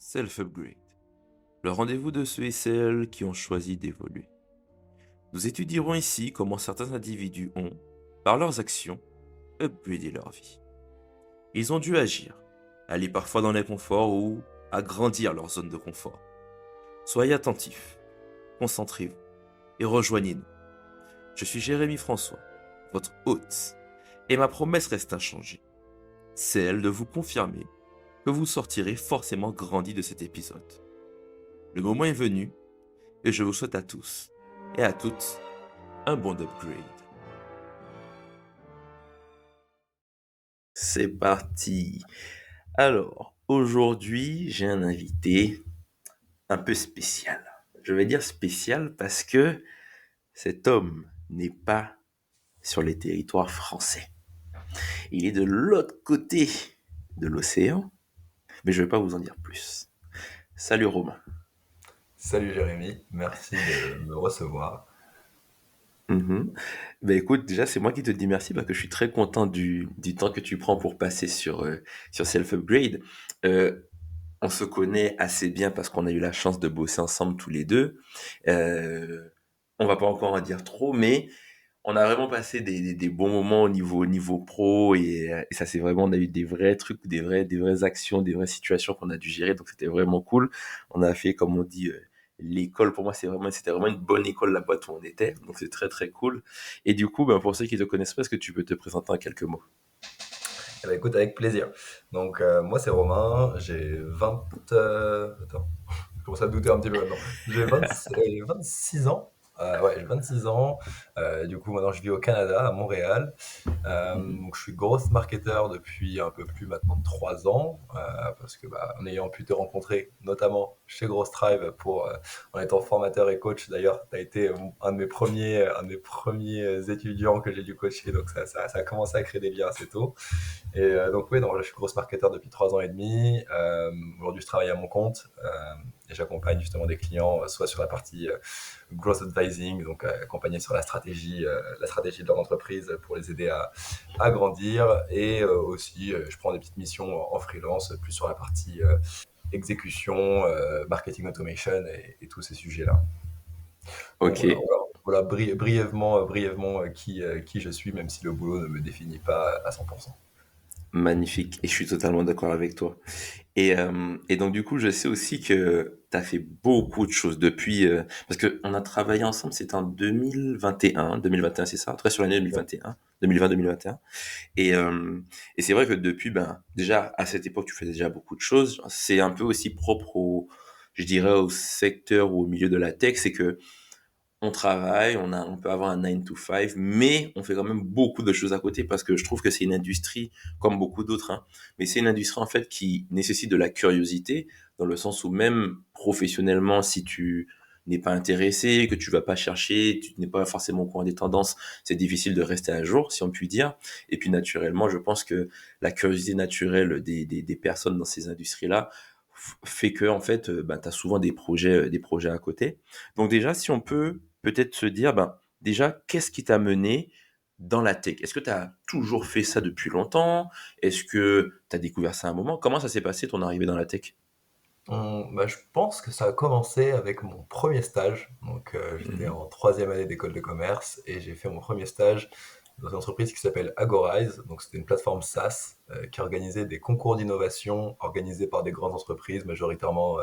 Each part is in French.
Self-Upgrade, le rendez-vous de ceux et celles qui ont choisi d'évoluer. Nous étudierons ici comment certains individus ont, par leurs actions, upgradé leur vie. Ils ont dû agir, aller parfois dans l'inconfort ou agrandir leur zone de confort. Soyez attentifs, concentrez-vous et rejoignez-nous. Je suis Jérémy François, votre hôte, et ma promesse reste inchangée, celle de vous confirmer que vous sortirez forcément grandi de cet épisode. Le moment est venu et je vous souhaite à tous et à toutes un bon upgrade. C'est parti. Alors, aujourd'hui, j'ai un invité un peu spécial. Je vais dire spécial parce que cet homme n'est pas sur les territoires français. Il est de l'autre côté de l'océan, mais je ne vais pas vous en dire plus. Salut Romain. Salut Jérémy, merci de me recevoir. Mhm. Ben écoute, déjà c'est moi qui te dis merci parce que je suis très content du temps que tu prends pour passer sur Self-Upgrade. Euh, on se connaît assez bien parce qu'on a eu la chance de bosser ensemble tous les deux. Euh, on va pas encore en dire trop, mais on a vraiment passé des bons moments au niveau pro et ça c'est vraiment, on a eu des vrais trucs, des vraies actions, des vraies situations qu'on a dû gérer, donc c'était vraiment cool. On a fait, comme on dit, l'école, pour moi, c'était vraiment une bonne école, la boîte où on était, donc c'est très très cool. Et du coup, ben, pour ceux qui te connaissent pas, est-ce que tu peux te présenter en quelques mots? Eh ben, écoute, avec plaisir. Donc, moi, c'est Romain, j'ai 20... Attends, je commence à douter un petit peu maintenant. J'ai 20 26 ans. Ouais, j'ai 26 ans. Du coup, maintenant, je vis au Canada, à Montréal. Mhm. Donc, je suis grosse marketeur depuis un peu plus maintenant de 3 ans, parce que en ayant pu te rencontrer, notamment chez Grosse Tribe, en étant formateur et coach, d'ailleurs, tu as été un de mes premiers étudiants que j'ai dû coacher, donc ça a commencé à créer des liens assez tôt. Et donc, oui, donc, là, je suis grosse marketeur depuis 3 ans et demi. Aujourd'hui, je travaille à mon compte et j'accompagne justement des clients, soit sur la partie growth advising, donc accompagner sur la stratégie de leur entreprise pour les aider à grandir. Et aussi, je prends des petites missions en freelance, plus sur la partie exécution, marketing automation et tous ces sujets-là. Bon, Ok, voilà, brièvement qui je suis, même si le boulot ne me définit pas à 100%. magnifique, et je suis totalement d'accord avec toi. Et donc du coup, je sais aussi que tu as fait beaucoup de choses depuis, parce qu'on a travaillé ensemble, c'était en 2021, c'est ça, en tout cas sur l'année 2021, 2020-2021. Et, et c'est vrai que depuis, ben, déjà, à cette époque, tu faisais déjà beaucoup de choses. C'est un peu aussi propre je dirais, au secteur ou au milieu de la tech, c'est que on travaille, on peut avoir un 9 to 5, mais on fait quand même beaucoup de choses à côté parce que je trouve que c'est une industrie comme beaucoup d'autres, hein, mais c'est une industrie en fait qui nécessite de la curiosité dans le sens où même professionnellement, si tu n'es pas intéressé, que tu vas pas chercher, tu n'es pas forcément au courant des tendances, c'est difficile de rester à jour, si on peut dire. Et puis naturellement, je pense que la curiosité naturelle des personnes dans ces industries-là fait que en fait, ben, tu as souvent des projets à côté. Donc déjà, si on peut peut-être se dire, ben, déjà, qu'est-ce qui t'a mené dans la tech? Est-ce que tu as toujours fait ça depuis longtemps? Est-ce que tu as découvert ça à un moment? Comment ça s'est passé ton arrivée dans la tech? Je pense que ça a commencé avec mon premier stage. Donc, j'étais Mhm. en troisième année d'école de commerce et j'ai fait mon premier stage dans une entreprise qui s'appelle Agorize. Donc, c'était une plateforme SaaS qui organisait des concours d'innovation organisés par des grandes entreprises, majoritairement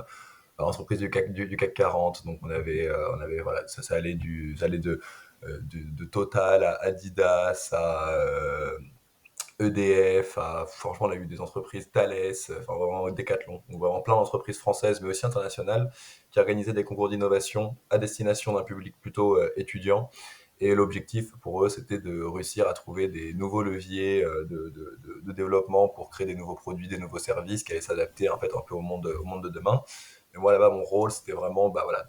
entreprises du CAC 40. Donc, on avait voilà, ça allait de Total à Adidas à EDF, franchement, on a eu des entreprises Thales, enfin vraiment Decathlon, donc vraiment plein d'entreprises françaises, mais aussi internationales, qui organisaient des concours d'innovation à destination d'un public plutôt étudiant. Et l'objectif pour eux, c'était de réussir à trouver des nouveaux leviers de développement pour créer des nouveaux produits, des nouveaux services qui allaient s'adapter en fait un peu au monde de demain. Et moi là-bas, mon rôle, c'était vraiment voilà,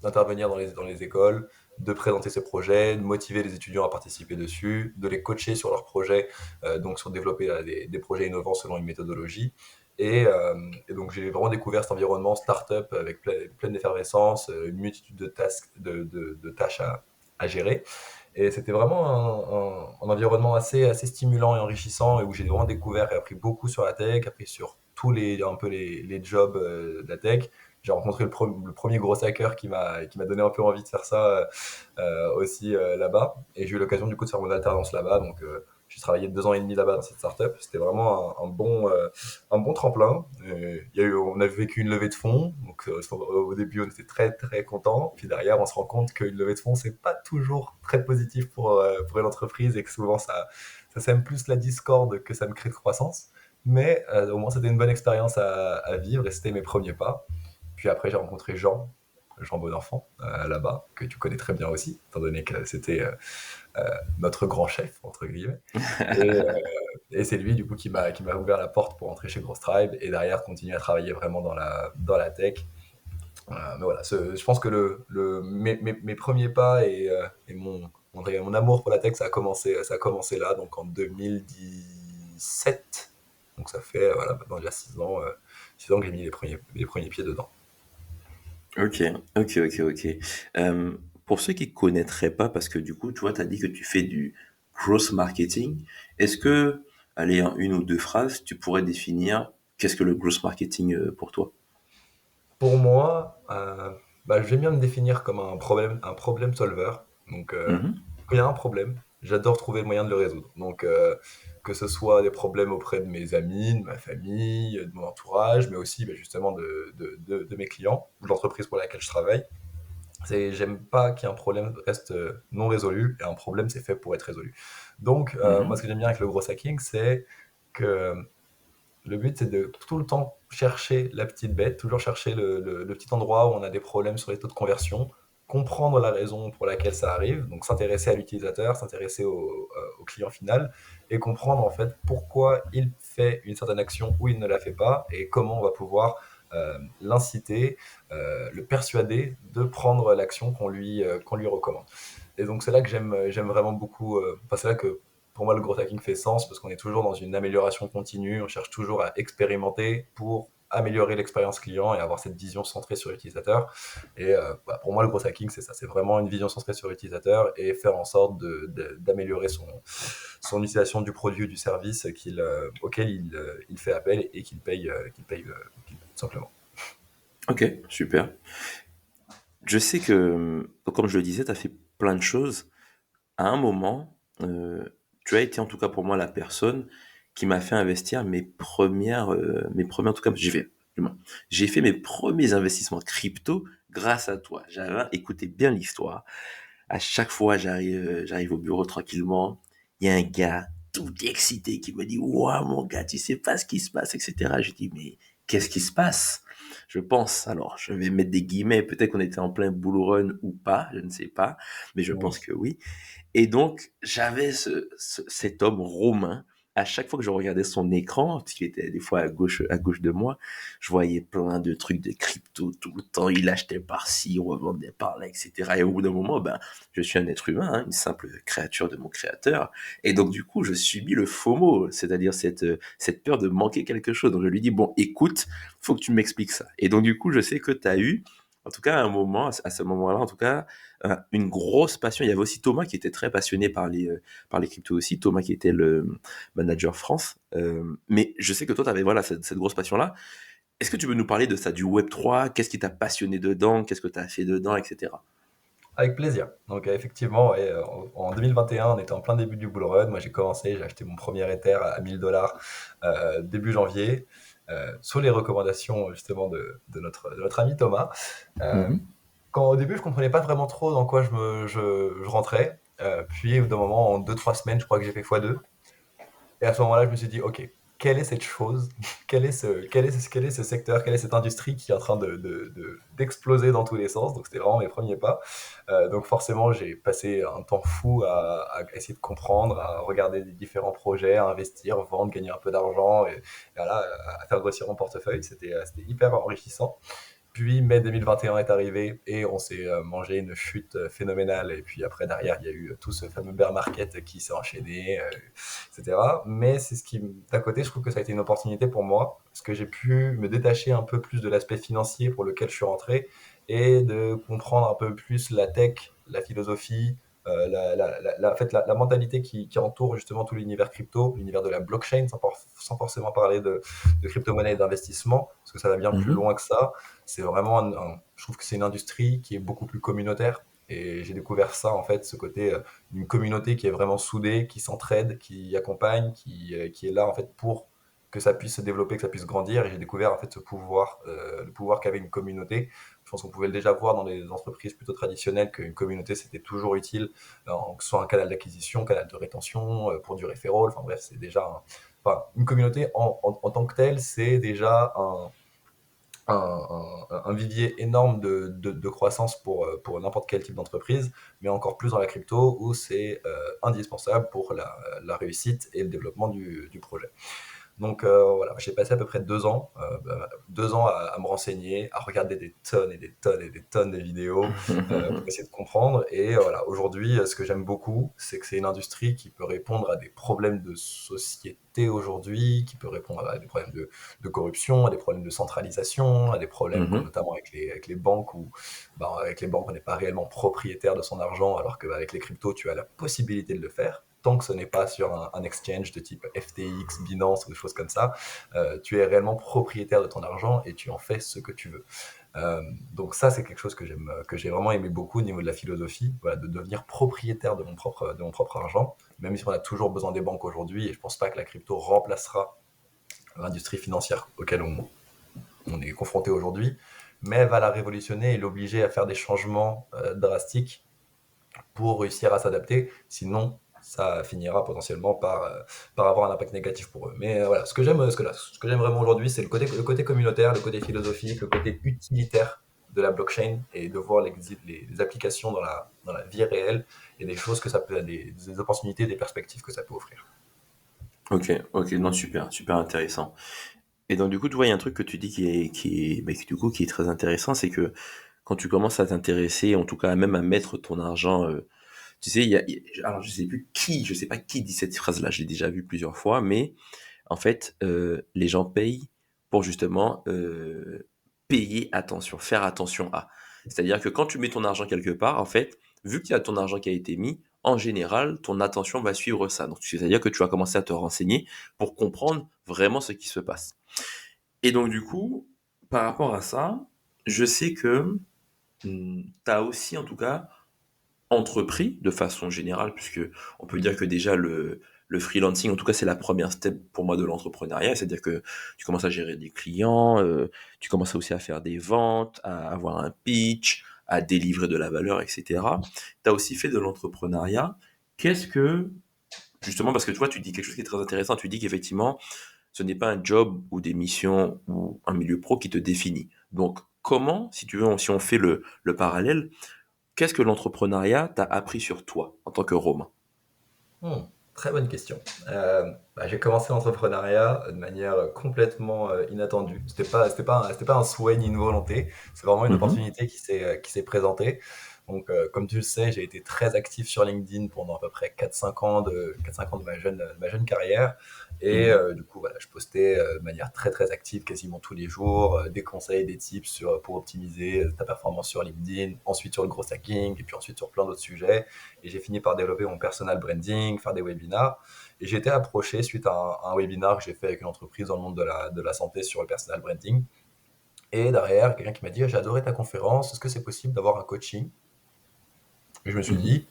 d'intervenir dans les écoles, de présenter ces projets, de motiver les étudiants à participer dessus, de les coacher sur leurs projets, donc sur développer des projets innovants selon une méthodologie. Et donc j'ai vraiment découvert cet environnement startup avec pleine d'effervescence, une multitude de tâches à gérer. Et c'était vraiment un environnement assez stimulant et enrichissant et où j'ai vraiment découvert et appris beaucoup sur la tech, appris sur tous un peu les jobs de la tech. J'ai rencontré le premier gros hacker qui m'a donné un peu envie de faire ça aussi là-bas. Et j'ai eu l'occasion du coup de faire mon alternance là-bas. Donc j'ai travaillé 2 ans et demi là-bas dans cette startup. C'était vraiment un bon tremplin. On a vécu une levée de fonds. Donc au début, on était très très contents. Puis derrière, on se rend compte qu'une levée de fonds, c'est pas toujours très positif pour une entreprise et que souvent ça sème plus la discorde que ça ne crée de croissance. Mais au moins, c'était une bonne expérience à vivre et c'était mes premiers pas. Puis après, j'ai rencontré Jean Bonenfant, là-bas, que tu connais très bien aussi, étant donné que c'était notre grand chef, entre guillemets. Et, euh, et c'est lui, du coup, qui m'a ouvert la porte pour entrer chez Grosse Tribe et derrière continuer à travailler vraiment dans la tech. Mais voilà, je pense que mes premiers pas et mon amour pour la tech, ça a commencé là, donc en 2017. Donc ça fait, voilà, maintenant il y a 6 ans, 6 ans que j'ai mis les premiers pieds dedans. Ok, ok, ok, ok. Euh, pour ceux qui connaîtraient pas, parce que du coup, tu vois, tu as dit que tu fais du growth marketing. Est-ce que, allez, en une ou deux phrases, tu pourrais définir qu'est-ce que le growth marketing pour toi? Pour moi, bah, je vais bien me définir comme un problème solver. Donc, Mhm, quand il y a un problème, j'adore trouver le moyen de le résoudre. Donc, que ce soit des problèmes auprès de mes amis, de ma famille, de mon entourage, mais aussi bah, justement de mes clients ou de l'entreprise pour laquelle je travaille. J'aime pas qu'un problème reste non résolu, et un problème, c'est fait pour être résolu. Donc, moi, ce mhm, que j'aime bien avec le gros hacking, c'est que le but, c'est de tout le temps chercher la petite bête, toujours chercher le petit endroit où on a des problèmes sur les taux de conversion, comprendre la raison pour laquelle ça arrive, donc s'intéresser à l'utilisateur, s'intéresser au client final, et comprendre en fait pourquoi il fait une certaine action ou il ne la fait pas, et comment on va pouvoir l'inciter, le persuader de prendre l'action qu'on lui recommande. Et donc c'est là que j'aime vraiment beaucoup, enfin c'est là que pour moi, le growth hacking fait sens parce qu'on est toujours dans une amélioration continue. On cherche toujours à expérimenter pour améliorer l'expérience client et avoir cette vision centrée sur l'utilisateur. Et bah, pour moi, le growth hacking, c'est ça. C'est vraiment une vision centrée sur l'utilisateur et faire en sorte d'améliorer son utilisation du produit ou du service auquel il fait appel et qu'il paye, tout simplement. ok, super. Je sais que, comme je le disais, tu as fait plein de choses. À un moment, tu as été en tout cas pour moi la personne qui m'a fait investir mes premières en tout cas, du moins, j'ai fait mes premiers investissements crypto grâce à toi. J'avais écouté bien l'histoire. À chaque fois, j'arrive au bureau tranquillement. Il y a un gars tout excité qui me dit, ouah, mon gars, tu sais pas ce qui se passe, etc. Je dis, mais qu'est-ce qui se passe? Je pense, alors, je vais mettre des guillemets, peut-être qu'on était en plein bull run ou pas, je ne sais pas, mais je pense que oui. Et donc, j'avais cet homme romain. À chaque fois que je regardais son écran, parce qu'il était des fois à gauche de moi, je voyais plein de trucs de crypto tout le temps. Il achetait par-ci, revendait par-là, etc. Et au bout d'un moment, ben, je suis un être humain, hein, une simple créature de mon créateur. Et donc, du coup, je subis le FOMO, c'est-à-dire cette peur de manquer quelque chose. Donc, je lui dis, bon, écoute, faut que tu m'expliques ça. Et donc, du coup, je sais que tu as eu, en tout cas, à un moment, à ce moment-là, en tout cas, une grosse passion. Il y avait aussi Thomas qui était très passionné par les cryptos aussi. Thomas qui était le manager France. Mais je sais que toi, tu avais voilà, cette grosse passion-là. Est-ce que tu veux nous parler de ça, du Web3? Qu'est-ce qui t'a passionné dedans? Qu'est-ce que tu as fait dedans, etc. Avec plaisir. Donc effectivement, ouais, en 2021, on était en plein début du bull run. Moi, j'ai acheté mon premier Ether à 1000 $ début janvier, sous les recommandations justement de notre ami Thomas. Euh, Mhm. Quand au début, je comprenais pas vraiment trop dans quoi je rentrais. Puis au bout d'un moment, en 2, 3 semaines, je crois que j'ai fait x2. Et à ce moment-là, je me suis dit, OK, quelle est cette chose? Quel est ce secteur? Quelle est cette industrie qui est en train d'exploser dans tous les sens? Donc, c'était vraiment mes premiers pas. Donc, forcément, j'ai passé un temps fou à essayer de comprendre, à regarder des différents projets, à investir, vendre, gagner un peu d'argent et voilà, à faire grossir mon portefeuille. C'était hyper enrichissant. Puis mai 2021 est arrivé et on s'est mangé une chute phénoménale. Et puis après, derrière, il y a eu tout ce fameux bear market qui s'est enchaîné, etc. Mais d'un côté, je trouve que ça a été une opportunité pour moi parce que j'ai pu me détacher un peu plus de l'aspect financier pour lequel je suis rentré et de comprendre un peu plus la tech, la philosophie, en fait, la mentalité qui entoure justement tout l'univers crypto, l'univers de la blockchain, sans forcément parler de crypto-monnaie et d'investissement, parce que ça va bien plus Mhm. loin que ça. C'est vraiment, je trouve que c'est une industrie qui est beaucoup plus communautaire. Et j'ai découvert ça, en fait, ce côté d'une communauté qui est vraiment soudée, qui s'entraide, qui accompagne, qui est là, en fait, pour que ça puisse se développer, que ça puisse grandir. Et j'ai découvert, en fait, ce pouvoir, le pouvoir qu'avait une communauté. Je pense qu'on pouvait déjà voir dans les entreprises plutôt traditionnelles qu'une communauté, c'était toujours utile, que ce soit un canal d'acquisition, canal de rétention, pour du referral. Enfin bref, c'est déjà enfin, une communauté en tant que telle, c'est déjà un vivier énorme de croissance pour n'importe quel type d'entreprise, mais encore plus dans la crypto où c'est indispensable pour la réussite et le développement du projet. Donc voilà, j'ai passé à peu près 2 ans, 2 ans à me renseigner, à regarder des tonnes et des tonnes et des tonnes de vidéos pour essayer de comprendre. Et voilà, aujourd'hui, ce que j'aime beaucoup, c'est que c'est une industrie qui peut répondre à des problèmes de société aujourd'hui, qui peut répondre à des problèmes de corruption, à des problèmes de centralisation, à des problèmes Mhm. notamment avec les banques, où avec les banques, on n'est pas réellement propriétaire de son argent, alors qu'avec les cryptos, tu as la possibilité de le faire tant que ce n'est pas sur un exchange de type FTX, Binance ou des choses comme ça, tu es réellement propriétaire de ton argent et tu en fais ce que tu veux. Donc ça, c'est quelque chose que j'ai vraiment aimé beaucoup au niveau de la philosophie, voilà, de devenir propriétaire de mon propre argent, même si on a toujours besoin des banques aujourd'hui, et je pense pas que la crypto remplacera l'industrie financière auquel on est confronté aujourd'hui, mais elle va la révolutionner et l'obliger à faire des changements drastiques pour réussir à s'adapter. Sinon, ça finira potentiellement par avoir un impact négatif pour eux. Mais voilà, ce que j'aime vraiment aujourd'hui, c'est le côté communautaire, le côté philosophique, le côté utilitaire de la blockchain et de voir les applications dans la vie réelle et des choses que ça peut, des opportunités, des perspectives que ça peut offrir. Ok, ok, non, super, super intéressant. Et donc, du coup, tu vois, il y a un truc que tu dis du coup, qui est très intéressant, c'est que quand tu commences à t'intéresser, en tout cas, même à mettre ton argent, tu sais, alors je sais pas qui dit cette phrase-là, je l'ai déjà vu plusieurs fois, mais en fait, les gens payent pour justement payer attention, faire attention à. C'est-à-dire que quand tu mets ton argent quelque part, en fait, vu qu'il y a ton argent qui a été mis, en général, ton attention va suivre ça. Donc, c'est-à-dire que tu vas commencer à te renseigner pour comprendre vraiment ce qui se passe. Et donc, du coup, par rapport à ça, je sais que tu as aussi, en tout cas, entrepris de façon générale, puisque on peut dire que déjà le freelancing, en tout cas, c'est la première step pour moi de l'entrepreneuriat, c'est-à-dire que tu commences à gérer des clients, tu commences aussi à faire des ventes, à avoir un pitch, à délivrer de la valeur, etc. Tu as aussi fait de l'entrepreneuriat. Qu'est-ce que, justement, parce que tu vois, tu dis quelque chose qui est très intéressant, tu dis qu'effectivement, ce n'est pas un job ou des missions ou un milieu pro qui te définit. Donc, comment, si tu veux, si on fait le parallèle, qu'est-ce que l'entrepreneuriat t'a appris sur toi en tant que Romain? Hmm, très bonne question. J'ai commencé l'entrepreneuriat de manière complètement inattendue. C'était pas un souhait ni une volonté. C'est vraiment une Mhm, opportunité qui s'est présentée. Donc, comme tu le sais, j'ai été très actif sur LinkedIn pendant à peu près 4-5 ans de ma jeune carrière. Et mhm, du coup, voilà, je postais de manière très très active quasiment tous les jours, des conseils, des tips pour optimiser ta performance sur LinkedIn, ensuite sur le gros hacking, et puis ensuite sur plein d'autres sujets. Et j'ai fini par développer mon personal branding, faire des webinars. Et j'ai été approché suite à un webinar que j'ai fait avec une entreprise dans le monde de la santé sur le personal branding. Et derrière, quelqu'un qui m'a dit: «J'ai adoré ta conférence, est-ce que c'est possible d'avoir un coaching?» Et je me suis mhm, dit: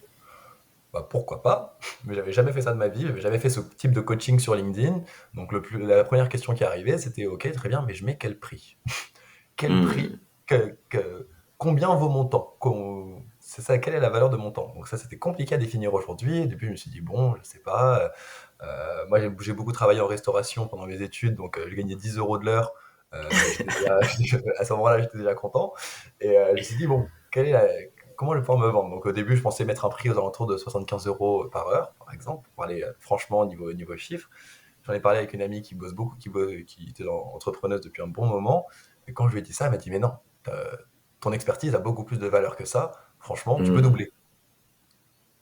«Bah, pourquoi pas?» Mais j'avais jamais fait ça de ma vie, j'avais jamais fait ce type de coaching sur LinkedIn. Donc la première question qui arrivait, c'était: «OK, très bien, mais je mets quel prix?» Quel prix, mhm, combien vaut mon temps? C'est ça, quelle est la valeur de mon temps? Donc ça, c'était compliqué à définir aujourd'hui. Au début, je me suis dit, bon, je sais pas. Moi, j'ai beaucoup travaillé en restauration pendant mes études, donc je gagnais 10 euros de l'heure. J'étais déjà, à ce moment-là, j'étais déjà content. Et je me suis dit, bon, comment je vais pouvoir me vendre? Donc au début, je pensais mettre un prix aux alentours de 75 euros par heure, par exemple, pour aller franchement niveau chiffre. J'en ai parlé avec une amie qui bosse beaucoup, qui était entrepreneuse depuis un bon moment. Et quand je lui ai dit ça, elle m'a dit: «Mais non, ton expertise a beaucoup plus de valeur que ça. Franchement, tu peux mhm, doubler.»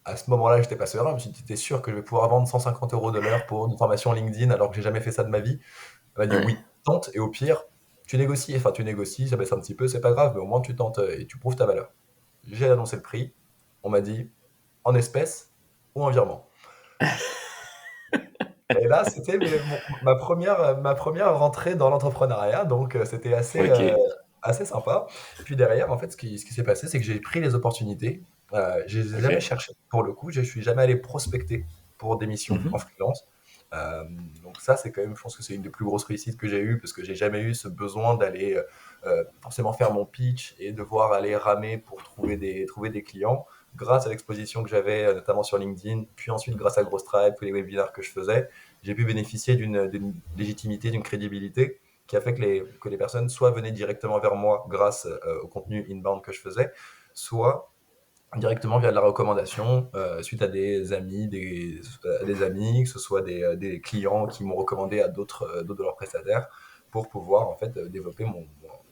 À ce moment-là, j'étais pas serein. Je me suis dit: «Tu es sûr que je vais pouvoir vendre 150 euros de l'heure pour une formation LinkedIn alors que j'ai jamais fait ça de ma vie?» Elle m'a dit: ouais, «Oui, tente et au pire, tu négocies. Enfin, tu négocies, ça baisse un petit peu, c'est pas grave, mais au moins tu tentes et tu prouves ta valeur.» J'ai annoncé le prix. On m'a dit: en espèces ou en virement. Et là, c'était ma première rentrée dans l'entrepreneuriat, donc c'était Ok. assez sympa. Puis derrière, en fait, ce qui s'est passé, c'est que j'ai pris les opportunités. Je les ai jamais Ok. cherchées pour le coup. Je suis jamais allé prospecter pour des missions en Mhm. freelance. Donc ça, c'est quand même, je pense que c'est une des plus grosses réussites que j'ai eues parce que j'ai jamais eu ce besoin d'aller forcément faire mon pitch et devoir aller ramer pour trouver des clients. Grâce à l'exposition que j'avais, notamment sur LinkedIn, puis ensuite grâce à GrowStripe, tous les webinaires que je faisais, j'ai pu bénéficier d'une légitimité, d'une crédibilité qui a fait que les personnes soit venaient directement vers moi grâce au contenu inbound que je faisais, soit directement via de la recommandation, suite à des amis, que ce soit des clients qui m'ont recommandé à d'autres de leurs prestataires pour pouvoir en fait développer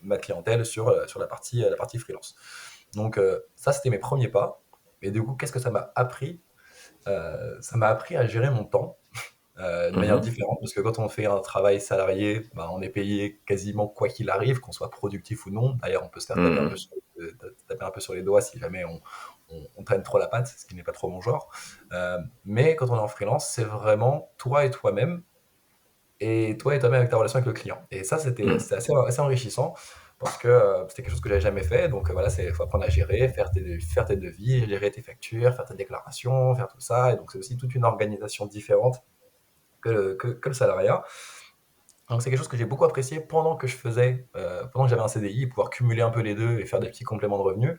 ma clientèle sur la partie freelance. Donc ça, c'était mes premiers pas. Et du coup, qu'est-ce que ça m'a appris? Ça m'a appris à gérer mon temps de manière Mhm. différente, parce que quand on fait un travail salarié, bah, on est payé quasiment quoi qu'il arrive, qu'on soit productif ou non. D'ailleurs, on peut se faire Mhm. taper un peu sur les doigts si jamais on traîne trop la patte, ce qui n'est pas trop mon genre. Mais quand on est en freelance, c'est vraiment toi et toi-même, et toi et toi-même avec ta relation avec le client. Et ça, Mhm. c'était assez enrichissant parce que c'était quelque chose que j'avais jamais fait. Donc voilà, il faut apprendre à gérer, faire tes devis, gérer tes factures, faire tes déclarations, faire tout ça. Et donc c'est aussi toute une organisation différente que le salariat. Donc c'est quelque chose que j'ai beaucoup apprécié pendant que j'avais un CDI, pouvoir cumuler un peu les deux et faire des petits compléments de revenus.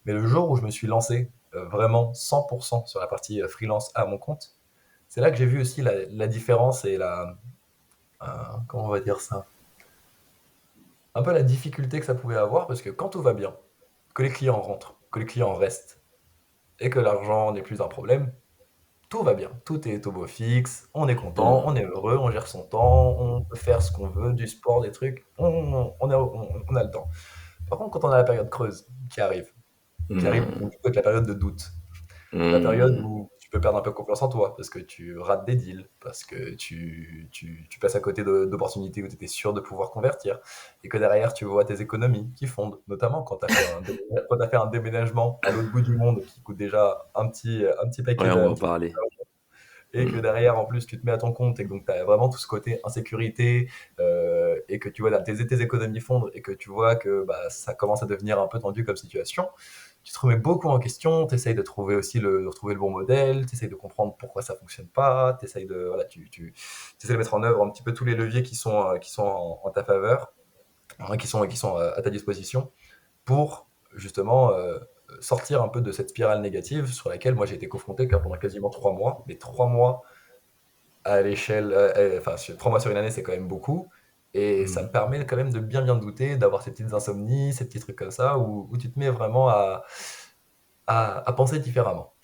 Mais le jour où je me suis lancé vraiment 100% sur la partie freelance à mon compte, c'est là que j'ai vu aussi la différence et comment on va dire ça, un peu la difficulté que ça pouvait avoir, parce que quand tout va bien, que les clients rentrent, que les clients restent, et que l'argent n'est plus un problème, tout va bien. Tout est au beau fixe, on est content, on Mhm. est heureux, on gère son temps, on peut faire ce qu'on veut, du sport, des trucs, on a le temps. Par contre, quand on a la période creuse qui arrive donc, du coup, avec la période de doute, la période Mhm. où tu peux perdre un peu confiance en toi parce que tu rates des deals, parce que tu passes à côté d'opportunités où tu étais sûr de pouvoir convertir, et que derrière tu vois tes économies qui fondent, notamment quand tu as fait un déménagement à l'autre bout du monde qui coûte déjà un petit paquet Ouais, on de, va un en petit paquet parler. d'argent, et que Mhm. derrière en plus tu te mets à ton compte et que donc tu as vraiment tout ce côté insécurité, et que tu vois tes économies fondre et que tu vois que bah, ça commence à devenir un peu tendu comme situation, tu te remets beaucoup en question, tu essayes de trouver aussi de retrouver le bon modèle, tu essayes de comprendre pourquoi ça fonctionne pas, tu essayes voilà, tu essaies de mettre en œuvre un petit peu tous les leviers qui sont en ta faveur, hein, qui sont à ta disposition pour justement sortir un peu de cette spirale négative sur laquelle moi j'ai été confronté pendant quasiment 3 mois. Mais 3 mois à l'échelle, enfin 3 mois sur une année, c'est quand même beaucoup. Et ça me Mhm. permet quand même de bien douter, d'avoir ces petites insomnies, ces petits trucs comme ça, où tu te mets vraiment à penser différemment.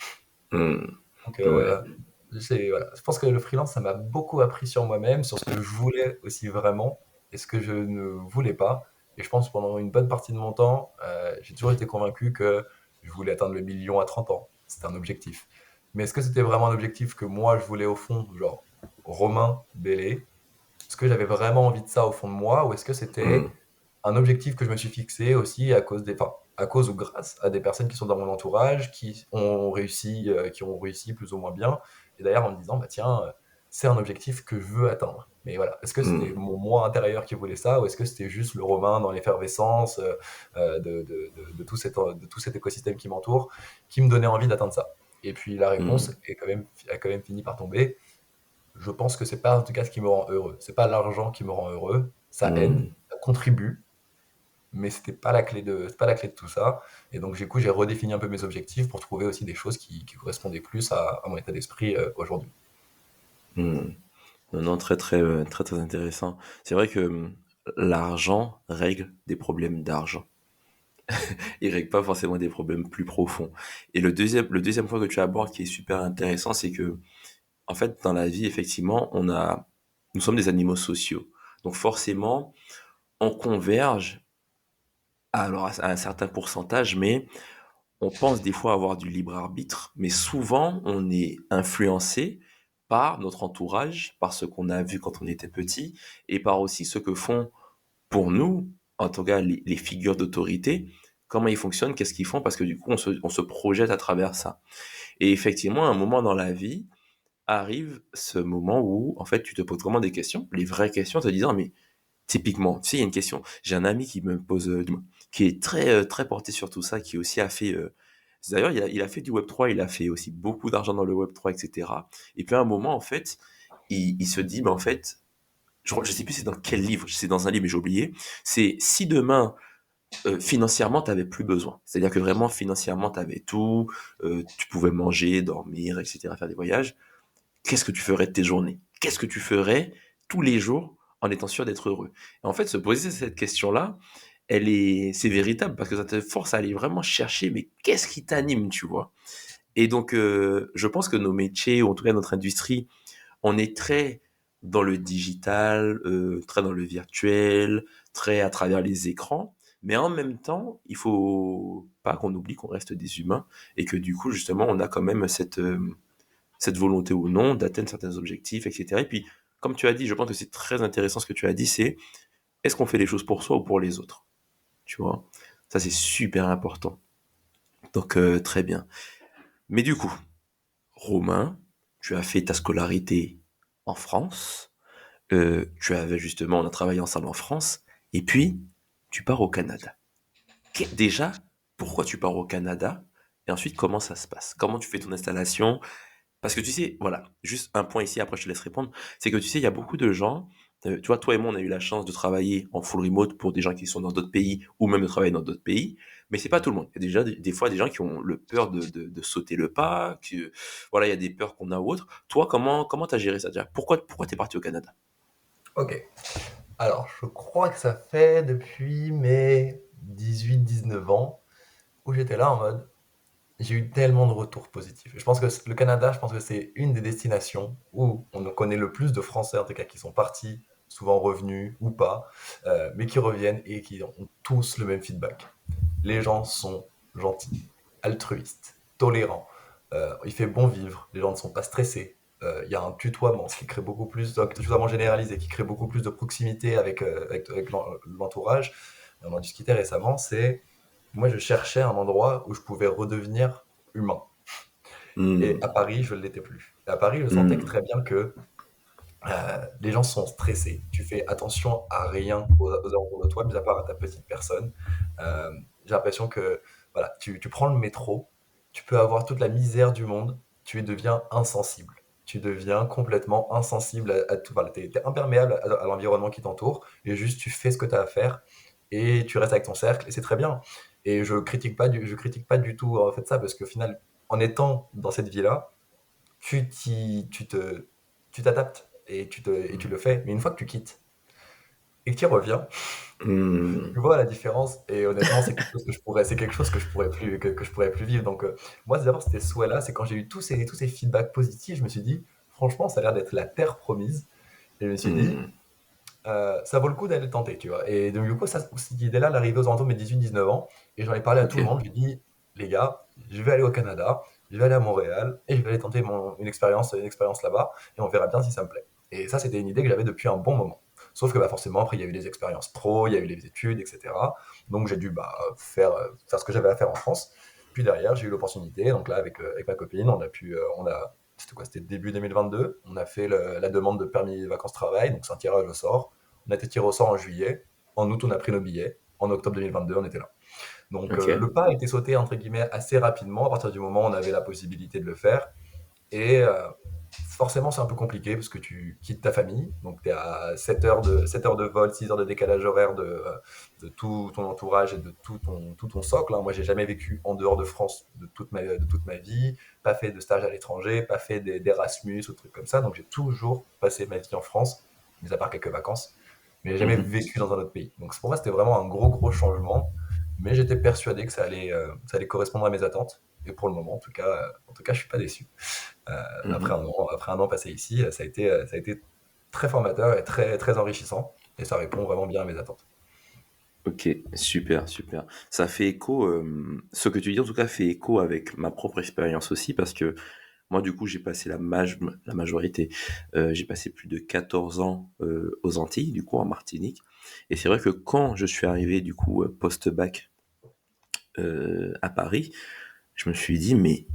Mhm. Donc, Ouais. voilà. Je pense que le freelance, ça m'a beaucoup appris sur moi-même, sur ce que je voulais aussi vraiment et ce que je ne voulais pas. Et je pense que pendant une bonne partie de mon temps, j'ai toujours été convaincu que je voulais atteindre le million à 30 ans. C'était un objectif. Mais est-ce que c'était vraiment un objectif que moi, je voulais au fond, genre Romain Bellé? Est-ce que j'avais vraiment envie de ça au fond de moi, ou est-ce que c'était Mhm. un objectif que je me suis fixé aussi enfin, à cause ou grâce à des personnes qui sont dans mon entourage, qui ont réussi plus ou moins bien, et d'ailleurs en me disant, bah tiens, c'est un objectif que je veux atteindre. Mais voilà, est-ce que c'était Mhm. mon moi intérieur qui voulait ça, ou est-ce que c'était juste le Romain dans l'effervescence de tout cet écosystème qui m'entoure, qui me donnait envie d'atteindre ça? Et puis la réponse Mhm. a quand même fini par tomber. Je pense que c'est pas en tout cas ce qui me rend heureux. C'est pas l'argent qui me rend heureux. Ça aide, Mhm. ça contribue, mais c'est pas la clé de tout ça. Et donc, du coup, j'ai redéfini un peu mes objectifs pour trouver aussi des choses qui correspondaient plus à mon état d'esprit aujourd'hui. Mhm. Non, non, très intéressant. C'est vrai que l'argent règle des problèmes d'argent. Il règle pas forcément des problèmes plus profonds. Et le deuxième point que tu abordes qui est super intéressant, c'est que, en fait, dans la vie, effectivement, nous sommes des animaux sociaux. Donc, forcément, on converge, alors à un certain pourcentage, mais on pense des fois avoir du libre arbitre, mais souvent on est influencé par notre entourage, par ce qu'on a vu quand on était petit, et par aussi ce que font pour nous, en tout cas les figures d'autorité, comment ils fonctionnent, qu'est-ce qu'ils font, parce que du coup, on se projette à travers ça. Et effectivement, à un moment dans la vie, arrive ce moment où, en fait, tu te poses vraiment des questions, les vraies questions, te disant, mais typiquement, tu sais, il y a une question. J'ai un ami qui me pose, qui est très porté sur tout ça, qui aussi a fait, d'ailleurs, il a fait du Web3, il a fait aussi beaucoup d'argent dans le Web3, etc. Et puis à un moment, en fait, il se dit, en fait, je sais plus c'est dans quel livre, c'est dans un livre, mais j'ai oublié, c'est si demain, financièrement, tu avais plus besoin. C'est-à-dire que vraiment, financièrement, tu avais tout, tu pouvais manger, dormir, etc., faire des voyages. Qu'est-ce que tu ferais de tes journées? Qu'est-ce que tu ferais tous les jours en étant sûr d'être heureux? Et en fait, se poser cette question-là, c'est véritable parce que ça te force à aller vraiment chercher, mais qu'est-ce qui t'anime, tu vois? Et donc, je pense que nos métiers, ou en tout cas notre industrie, on est très dans le digital, très dans le virtuel, très à travers les écrans. Mais en même temps, il faut pas qu'on oublie qu'on reste des humains et que du coup, justement, on a quand même cette volonté ou non d'atteindre certains objectifs, etc. Et puis, comme tu as dit, je pense que c'est très intéressant ce que tu as dit, c'est est-ce qu'on fait les choses pour soi ou pour les autres? Tu vois? Ça, c'est super important. Donc, très bien. Mais du coup, Romain, tu as fait ta scolarité en France. On a travaillé ensemble en France. Et puis, tu pars au Canada. Déjà, pourquoi tu pars au Canada? Et ensuite, comment ça se passe? Comment tu fais ton installation? Parce que tu sais, voilà, juste un point ici, après je te laisse répondre, c'est que tu sais, il y a beaucoup de gens, tu vois, toi et moi, on a eu la chance de travailler en full remote pour des gens qui sont dans d'autres pays, ou même de travailler dans d'autres pays, mais c'est pas tout le monde. Il y a déjà des fois des gens qui ont le peur de sauter le pas, voilà, il y a des peurs qu'on a ou autres. Toi, comment t'as géré ça déjà? Pourquoi t'es parti au Canada? Ok. Alors, je crois que ça fait depuis mes 18-19 ans où j'étais là en mode, j'ai eu tellement de retours positifs. Je pense que le Canada, je pense que c'est une des destinations où on connaît le plus de Français, en tout cas, qui sont partis, souvent revenus ou pas, mais qui reviennent et qui ont tous le même feedback. Les gens sont gentils, altruistes, tolérants. Il fait bon vivre, les gens ne sont pas stressés. Il y a un tutoiement, ce qui crée beaucoup plus, un tutoiement généralisé, qui crée beaucoup plus de proximité avec l'entourage. Et on en discutait récemment, c'est moi je cherchais un endroit où je pouvais redevenir humain. Et Hmm, à Paris, je ne l'étais plus. Et à Paris, je sentais hmm, très bien que les gens sont stressés. Tu fais attention à rien aux alentours de toi, mis à part à ta petite personne. J'ai l'impression que voilà, tu prends le métro, tu peux avoir toute la misère du monde, tu deviens insensible. Tu deviens complètement insensible à tout. Voilà, tu es imperméable à l'environnement qui t'entoure et juste tu fais ce que tu as à faire et tu restes avec ton cercle et c'est très bien. Et je critique pas du tout en fait ça parce qu'au final, en étant dans cette vie-là, tu t'y- tu te, tu t'adaptes et tu le fais. Mais une fois que tu quittes et que tu y reviens, tu hmm. vois la différence. Et honnêtement, c'est quelque chose que je pourrais plus vivre. Donc, moi, d'abord, c'était ce souhait-là. C'est quand j'ai eu tous ces feedbacks positifs, je me suis dit, franchement, ça a l'air d'être la terre promise. Et je me suis dit, Hmm. ça vaut le coup d'aller le tenter, tu vois. Et donc, du coup, cette idée-là, elle arrivait aux alentours de mes 18-19 ans. Et j'en ai parlé à tout Ok, le monde. J'ai dit, les gars, je vais aller au Canada, je vais aller à Montréal, et je vais aller tenter une expérience là-bas, et on verra bien si ça me plaît. Et ça, c'était une idée que j'avais depuis un bon moment. Sauf que bah, forcément, après, il y a eu les expériences pro, il y a eu les études, etc. Donc, j'ai dû faire ce que j'avais à faire en France. Puis derrière, j'ai eu l'opportunité. Donc là, avec ma copine, c'était quoi? C'était début 2022. On a fait la demande de permis vacances-travail. Donc, c'est un tirage au sort. On a été tiré au sort en juillet. En août, on a pris nos billets. En octobre 2022, on était là. Donc, ok. le pas a été sauté, entre guillemets, assez rapidement à partir du moment où on avait la possibilité de le faire. Et forcément, c'est un peu compliqué parce que tu quittes ta famille. Donc, tu es à 7 heures de vol, 6 heures de décalage horaire de tout ton entourage et de tout ton socle, hein. Moi, j'ai jamais vécu en dehors de France de toute ma vie, pas fait de stage à l'étranger, pas fait d'Erasmus ou trucs comme ça. Donc, j'ai toujours passé ma vie en France, mis à part quelques vacances, mais j'ai jamais Mhm. vécu dans un autre pays. Donc, pour moi, c'était vraiment un gros changement. Mais j'étais persuadé que ça allait correspondre à mes attentes. Et pour le moment, en tout cas, je suis pas déçu. Mhm. Après un an passé ici, ça a été très formateur et très enrichissant. Et ça répond vraiment bien à mes attentes. Ok, super, super. Ça fait écho, ce que tu dis en tout cas fait écho avec ma propre expérience aussi, parce que moi du coup j'ai passé la majorité, j'ai passé plus de 14 ans aux Antilles, du coup en Martinique, et c'est vrai que quand je suis arrivé du coup post-bac à Paris, je me suis dit, mais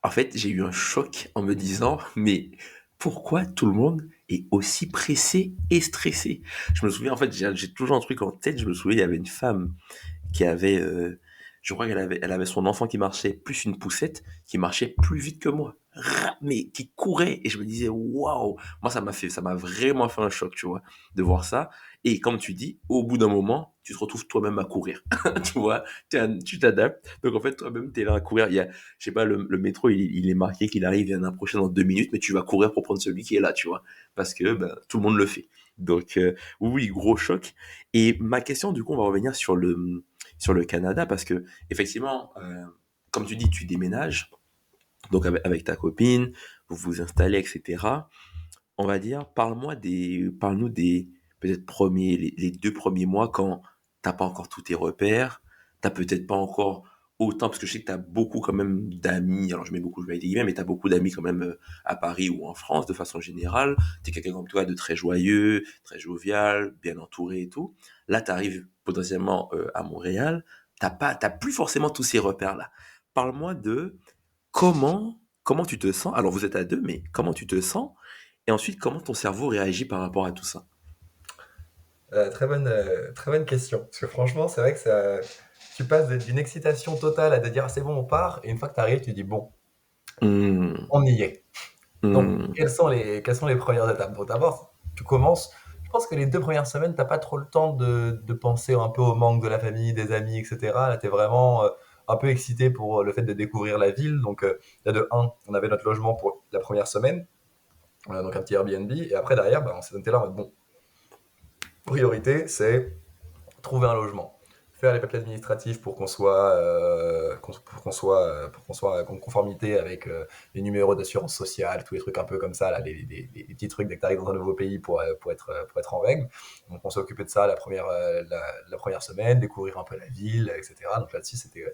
en fait, j'ai eu un choc en me disant, mais pourquoi tout le monde est aussi pressé et stressé? Je me souviens, en fait, j'ai toujours un truc en tête. Je me souviens, il y avait une femme qui avait, je crois elle avait son enfant qui marchait plus une poussette, qui marchait plus vite que moi. Mais qui courait. Et je me disais, waouh! Moi, ça m'a vraiment fait un choc, tu vois, de voir ça. Et comme tu dis, au bout d'un moment, tu te retrouves toi-même à courir. Tu vois, tu t'adaptes. Donc, en fait, toi-même, t'es là à courir. Je sais pas, le métro, il est marqué qu'il arrive, il y en a un prochain dans 2 minutes, mais tu vas courir pour prendre celui qui est là, tu vois. Parce que, ben, tout le monde le fait. Donc, oui, gros choc. Et ma question, du coup, on va revenir sur le Canada parce que effectivement, comme tu dis, tu déménages, donc avec ta copine, vous vous installez, etc. On va dire, parle-nous des peut-être les 2 premiers mois quand t'as pas encore tous tes repères, t'as peut-être pas encore autant, parce que je sais que t'as beaucoup quand même d'amis, alors je mets beaucoup, je mets des guillemets, mais t'as beaucoup d'amis quand même à Paris ou en France de façon générale. T'es quelqu'un comme toi de très joyeux, très jovial, bien entouré et tout. Là, t'arrives potentiellement à Montréal, t'as plus forcément tous ces repères-là. Parle-moi de comment tu te sens. Alors vous êtes à deux, mais comment tu te sens et ensuite, comment ton cerveau réagit par rapport à tout ça? Très bonne question. Parce que franchement, c'est vrai que tu passes d'une excitation totale à de dire ah, c'est bon, on part, et une fois que tu arrives, tu dis bon, Mmh. on y est. Donc, Mmh. quelles sont les premières étapes? Donc, d'abord, tu commences. Je pense que les 2 premières semaines, t'as pas trop le temps de penser un peu au manque de la famille, des amis, etc. Là, t'es vraiment un peu excité pour le fait de découvrir la ville. Donc, là, de un, on avait notre logement pour la première semaine, donc un petit Airbnb. Et après, derrière, bah, on était là en mode bon, priorité, c'est trouver un logement, faire les papiers administratifs pour qu'on soit, pour qu'on soit en conformité avec les numéros d'assurance sociale, tous les trucs un peu comme ça, là, les petits trucs dès que tu arrives dans un nouveau pays pour être en règle. Donc on s'est occupé de ça la première semaine, découvrir un peu la ville, etc. Donc là-dessus, c'était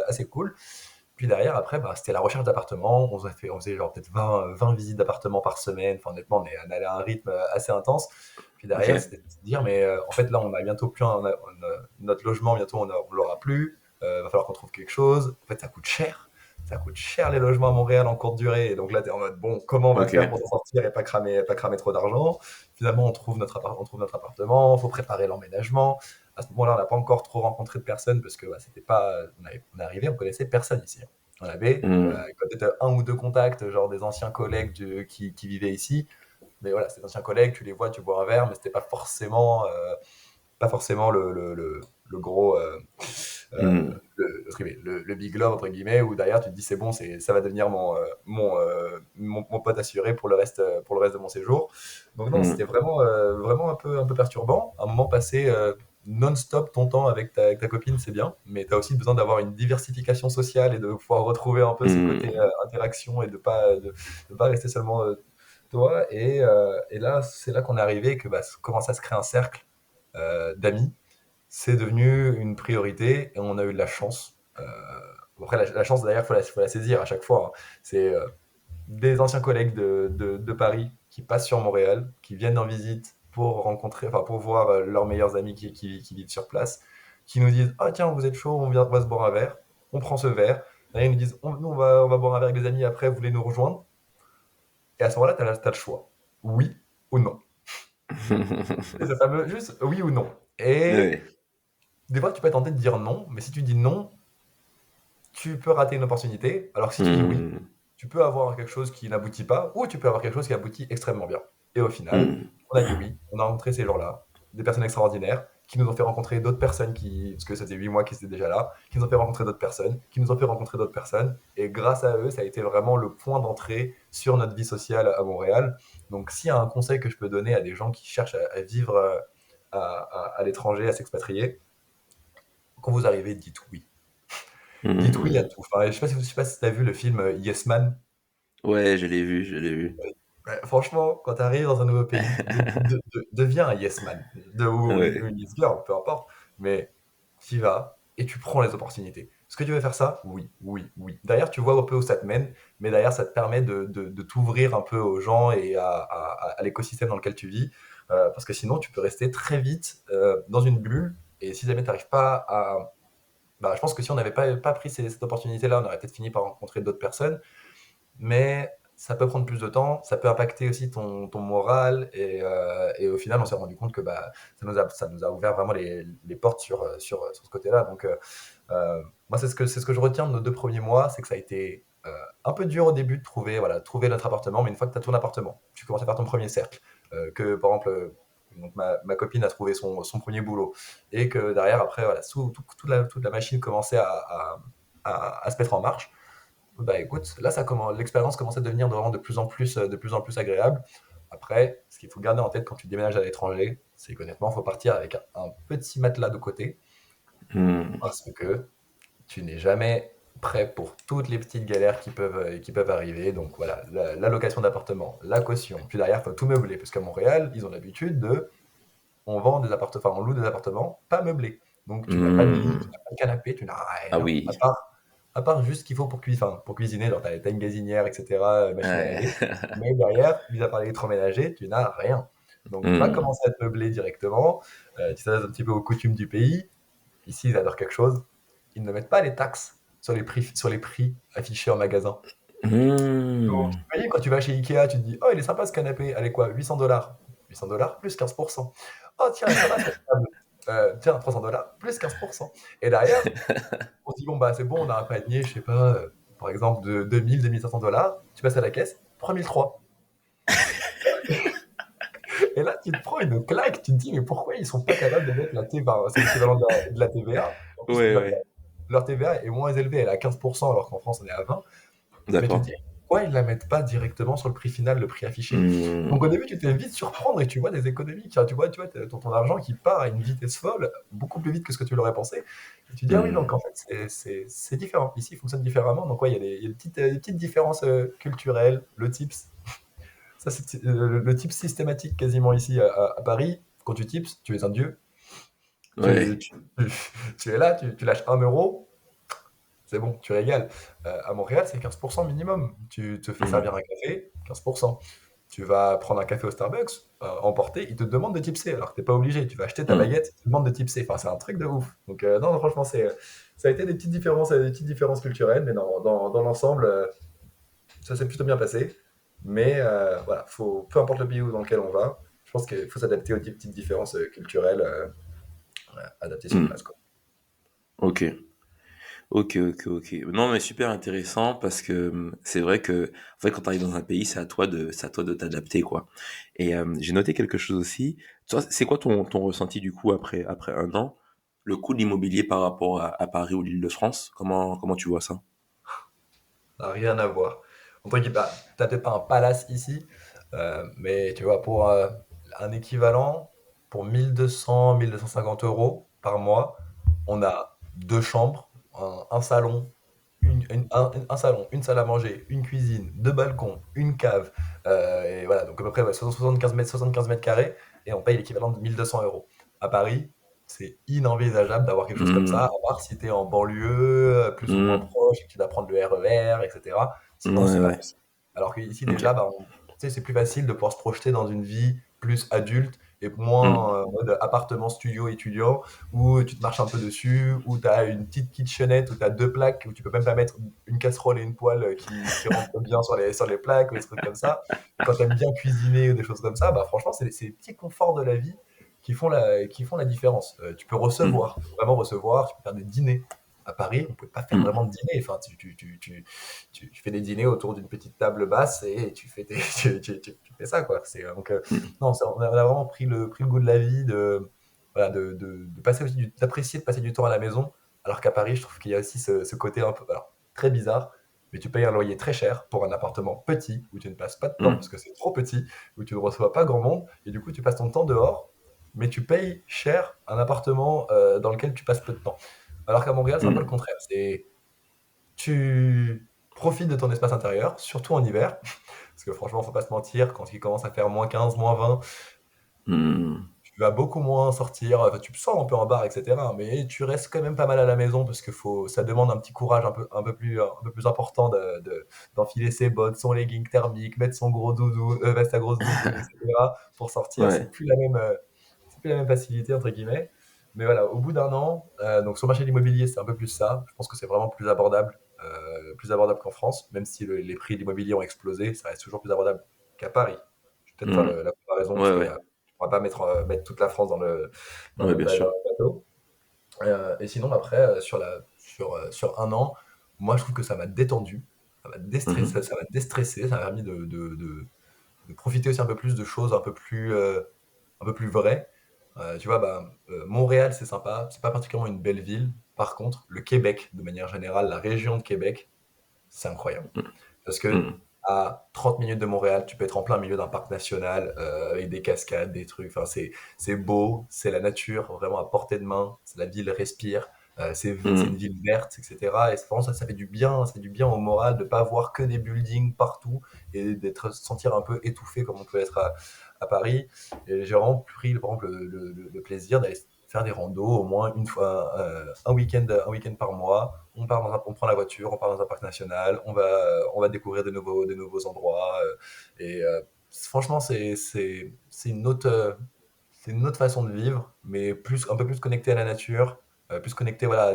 assez cool. Puis derrière, après, bah, c'était la recherche d'appartements. On faisait genre peut-être 20 visites d'appartements par semaine. Enfin, honnêtement, on allait à un rythme assez intense. Puis derrière, OK. c'était de se dire, mais en fait, là, on a bientôt plus notre logement, bientôt, on l'aura plus. Va falloir qu'on trouve quelque chose. En fait, ça coûte cher. Ça coûte cher les logements à Montréal en courte durée. Et donc là, tu es en mode, bon, comment on va faire pour OK. s'en sortir et pas cramer trop d'argent? Finalement, on trouve notre appartement, il faut préparer l'emménagement. À ce moment-là, on n'a pas encore trop rencontré de personnes parce que bah, c'était pas, on est arrivé, on connaissait personne ici. On avait Mmh. peut-être un ou deux contacts, genre des anciens collègues qui vivaient ici. Mais voilà, ces anciens collègues, tu les vois, tu bois un verre, mais c'était pas forcément le gros, Mmh. le big love, entre guillemets, où derrière tu te dis c'est bon, ça va devenir mon pote assuré pour le reste de mon séjour. Donc non, c'était Mmh. vraiment un peu perturbant. Un moment passé non-stop ton temps avec ta copine, c'est bien, mais tu as aussi besoin d'avoir une diversification sociale et de pouvoir retrouver un peu ce côté Mmh. interaction et de pas rester seulement toi. Et là, c'est là qu'on est arrivé que bah, commence à se créer un cercle d'amis. C'est devenu une priorité et on a eu de la chance. Après, la chance, d'ailleurs, faut la saisir à chaque fois, hein. C'est des anciens collègues de Paris qui passent sur Montréal, qui viennent en visite pour rencontrer, enfin, pour voir leurs meilleurs amis qui vivent sur place, qui nous disent ah tiens, vous êtes chaud, on va se boire un verre. On prend ce verre. Là, ils nous disent nous, on va boire un verre avec des amis après, vous voulez nous rejoindre? Et à ce moment-là, tu as le choix. Oui ou non. C'est ce fameux juste oui ou non. Et Ouais. des fois, tu peux être tenté de dire non, mais si tu dis non, tu peux rater une opportunité. Alors que si tu dis oui, Mmh. tu peux avoir quelque chose qui n'aboutit pas, ou tu peux avoir quelque chose qui aboutit extrêmement bien. Et au final, Mmh. on a dit oui, on a rencontré ces gens-là, des personnes extraordinaires, qui nous ont fait rencontrer d'autres personnes parce que ça faisait 8 mois qu'ils étaient déjà là, qui nous ont fait rencontrer d'autres personnes, qui nous ont fait rencontrer d'autres personnes, et grâce à eux, ça a été vraiment le point d'entrée sur notre vie sociale à Montréal. Donc s'il y a un conseil que je peux donner à des gens qui cherchent à vivre à l'étranger, à s'expatrier, quand vous arrivez, dites oui. Dites oui à Mmh. tout. Enfin, je sais pas si tu as vu le film Yes Man. Ouais, je l'ai vu, je l'ai vu. Ouais, franchement, quand tu arrives dans un nouveau pays, deviens un yes man, ou Ouais. une yes girl, peu importe, mais tu y vas et tu prends les opportunités. Est-ce que tu veux faire ça? Oui, oui, oui. Derrière, tu vois un peu où ça te mène, mais derrière, ça te permet de t'ouvrir un peu aux gens et à l'écosystème dans lequel tu vis, parce que sinon, tu peux rester très vite dans une bulle, et si jamais tu n'arrives pas bah, je pense que si on n'avait pas pris cette opportunité-là, on aurait peut-être fini par rencontrer d'autres personnes, mais ça peut prendre plus de temps, ça peut impacter aussi ton moral, et au final, on s'est rendu compte que bah, ça nous a ouvert vraiment les portes sur ce côté-là. Donc, moi, c'est ce que je retiens de nos 2 premiers mois, c'est que ça a été un peu dur au début de trouver notre appartement, mais une fois que tu as ton appartement, tu commences à faire ton premier cercle, que par exemple, donc ma copine a trouvé son premier boulot, et que derrière, après, voilà, toute la machine commençait à se mettre en marche. Bah écoute, là, l'expérience commence à devenir vraiment de plus en plus agréable. Après, ce qu'il faut garder en tête quand tu déménages à l'étranger, c'est qu'honnêtement, il faut partir avec un petit matelas de côté, Hmm. parce que tu n'es jamais prêt pour toutes les petites galères qui peuvent arriver. Donc voilà, la location d'appartement, la caution, puis derrière, il faut tout meubler, parce qu'à Montréal, ils ont l'habitude on vend des appartements, enfin, on loue des appartements pas meublés. Donc tu n'as pas de lit, tu Hmm. n'as pas de canapé, tu n'as Ah rien, à oui. part, à part juste ce qu'il faut pour cuisiner. Genre, t'as une gazinière, etc., machine à Ouais. laver. Mais derrière, mis à part l'électroménager, tu n'as rien. Donc va Hmm. commencer à te meubler directement. Tu t'adaptes un petit peu aux coutumes du pays. Ici, ils adorent quelque chose. Ils ne mettent pas les taxes sur les prix affichés en magasin. Donc, Hmm. tu voyez, quand tu vas chez Ikea, tu te dis, oh, il est sympa ce canapé. Allez, quoi, 800 $. 800 $ plus 15%. Oh, tiens, elle est sympa cette table. Tiens, 300 $ plus 15%. Et derrière, on se dit, bon, bah, c'est bon, on a un panier, je sais pas, par exemple, de 2 500 $. Tu passes à la caisse, 3 300. Et là, tu te prends une claque. Tu te dis, mais pourquoi ils sont pas capables de mettre la TVA? C'est l'équivalent de la TVA. En plus, Ouais, leur, ouais. leur TVA est moins élevée. Elle est à 15%, alors qu'en France, on est à 20%. Mais tu te D'accord. dis, pourquoi ils ne la mettent pas directement sur le prix final, le prix affiché? Donc au Hmm. début, tu te fais vite surprendre et tu vois des économies. Enfin, tu vois ton argent qui part à une vitesse folle, beaucoup plus vite que ce que tu l'aurais pensé. Et tu te dis, ah oui, donc Hmm. en fait, c'est différent. Ici, il fonctionne différemment. Donc ouais, il y a des petites différences culturelles. Le tips, ça c'est le tips systématique quasiment ici à Paris. Quand tu tips, tu es un dieu. Tu, Ouais. tu, tu es là, tu lâches 1 euro, c'est bon, tu régales. À Montréal, c'est 15% minimum. Tu te fais Hmm. servir un café, 15%. Tu vas prendre un café au Starbucks, emporter, ils te demandent de tipser, alors que t'es pas obligé. Tu vas acheter ta Hmm. baguette, ils te demandent de tipser. Enfin, c'est un truc de ouf. Donc, non, franchement, ça a été des petites différences culturelles, mais dans l'ensemble, ça s'est plutôt bien passé. Mais voilà, peu importe le pays dans lequel on va, je pense qu'il faut s'adapter aux petites différences culturelles, adaptées sur Hmm. place, quoi. Ok. Ok, ok, ok. Non, mais super intéressant parce que c'est vrai que en fait, quand tu arrives dans un pays, c'est à toi de t'adapter, quoi. Et j'ai noté quelque chose aussi. Toi, c'est quoi ton ressenti du coup après un an? Le coût de l'immobilier par rapport à Paris ou l'Île-de-France? Comment tu vois ça? Ça n'a rien à voir. Entre guillemets, bah, t'as peut-être pas un palace ici, mais tu vois, pour un équivalent, pour 1 200, 1 250 € par mois, on a 2 chambres, un salon, un salon, une salle à manger, une cuisine, 2 balcons, une cave, et voilà, donc à peu près ouais, 75 mètres carrés, et on paye l'équivalent de 1 200 €. À Paris, c'est inenvisageable d'avoir quelque chose comme ça, à Hmm. part si tu es en banlieue, plus ou moins Hmm. proche, et que tu dois prendre le RER, etc. Sinon, Ouais, c'est pas ouais. possible. Alors qu'ici, Ok. déjà, bah, tu sais, c'est plus facile de pouvoir se projeter dans une vie plus adulte et Hmm. moins en mode appartement, studio, étudiant, où tu te marches un peu dessus, où tu as une petite kitchenette, où tu as 2 plaques, où tu peux même pas mettre une casserole et une poêle qui rentrent bien sur les plaques, ou des trucs comme ça. Et quand tu aimes bien cuisiner ou des choses comme ça, bah, franchement, c'est les petits conforts de la vie qui font la différence. Tu peux Hmm. recevoir, tu peux vraiment recevoir, tu peux faire des dîners. À Paris, on ne pouvait pas faire Hmm. vraiment de dîner. Enfin, tu fais des dîners autour d'une petite table basse et tu fais, tu fais ça, quoi. Donc, Hmm. non, on a vraiment pris le goût de la vie, voilà, de passer aussi d'apprécier de passer du temps à la maison. Alors qu'à Paris, je trouve qu'il y a aussi ce côté un peu, alors, très bizarre, mais tu payes un loyer très cher pour un appartement petit où tu ne passes pas de temps parce Hmm. que c'est trop petit, où tu ne reçois pas grand monde et du coup tu passes ton temps dehors, mais tu payes cher un appartement dans lequel tu passes peu de temps. Alors qu'à Montréal, c'est un peu le Hmm. contraire. Tu profites de ton espace intérieur, surtout en hiver, parce que franchement, faut pas se mentir, quand il commence à faire -15, -20, Hmm. tu vas beaucoup moins sortir. Enfin, tu sors un peu en bar, etc. Mais tu restes quand même pas mal à la maison parce que ça demande un petit courage un peu plus important d'enfiler ses bottes, son legging thermique, mettre son gros doudou, sa grosse doudoune, etc. pour sortir. Ouais. C'est plus la même facilité entre guillemets. Mais voilà, au bout d'un an, donc sur le marché de l'immobilier, c'est un peu plus ça. Je pense que c'est vraiment plus abordable qu'en France, même si les prix de l'immobilier ont explosé, ça reste toujours plus abordable qu'à Paris. Je vais peut-être faire Hmm. la comparaison parce Ouais, que ouais. on va pas mettre toute la France Ouais, bien dans sûr. le bateau. Et sinon, après, sur un an, moi, je trouve que ça m'a détendu, Mhm. ça m'a déstressé, ça m'a permis de profiter aussi un peu plus de choses un peu plus vraies. Tu vois, bah, Montréal, c'est sympa, c'est pas particulièrement une belle ville. Par contre, le Québec, de manière générale, la région de Québec, c'est incroyable. Parce que Mhm. à 30 minutes de Montréal, tu peux être en plein milieu d'un parc national avec des cascades, des trucs. Enfin, c'est beau, c'est la nature vraiment à portée de main. La ville respire, c'est une Mhm. ville verte, etc. Et vraiment, ça ça fait du bien au moral de pas voir que des buildings partout et d'être se sentir un peu étouffé comme on peut être à Paris. Et j'ai vraiment pris par exemple le plaisir d'aller faire des randos au moins une fois, un week-end par mois. On prend la voiture, on part dans un parc national, on va découvrir de nouveaux endroits. Franchement, c'est une autre façon de vivre, mais un peu plus connecté à la nature, plus connecté voilà, à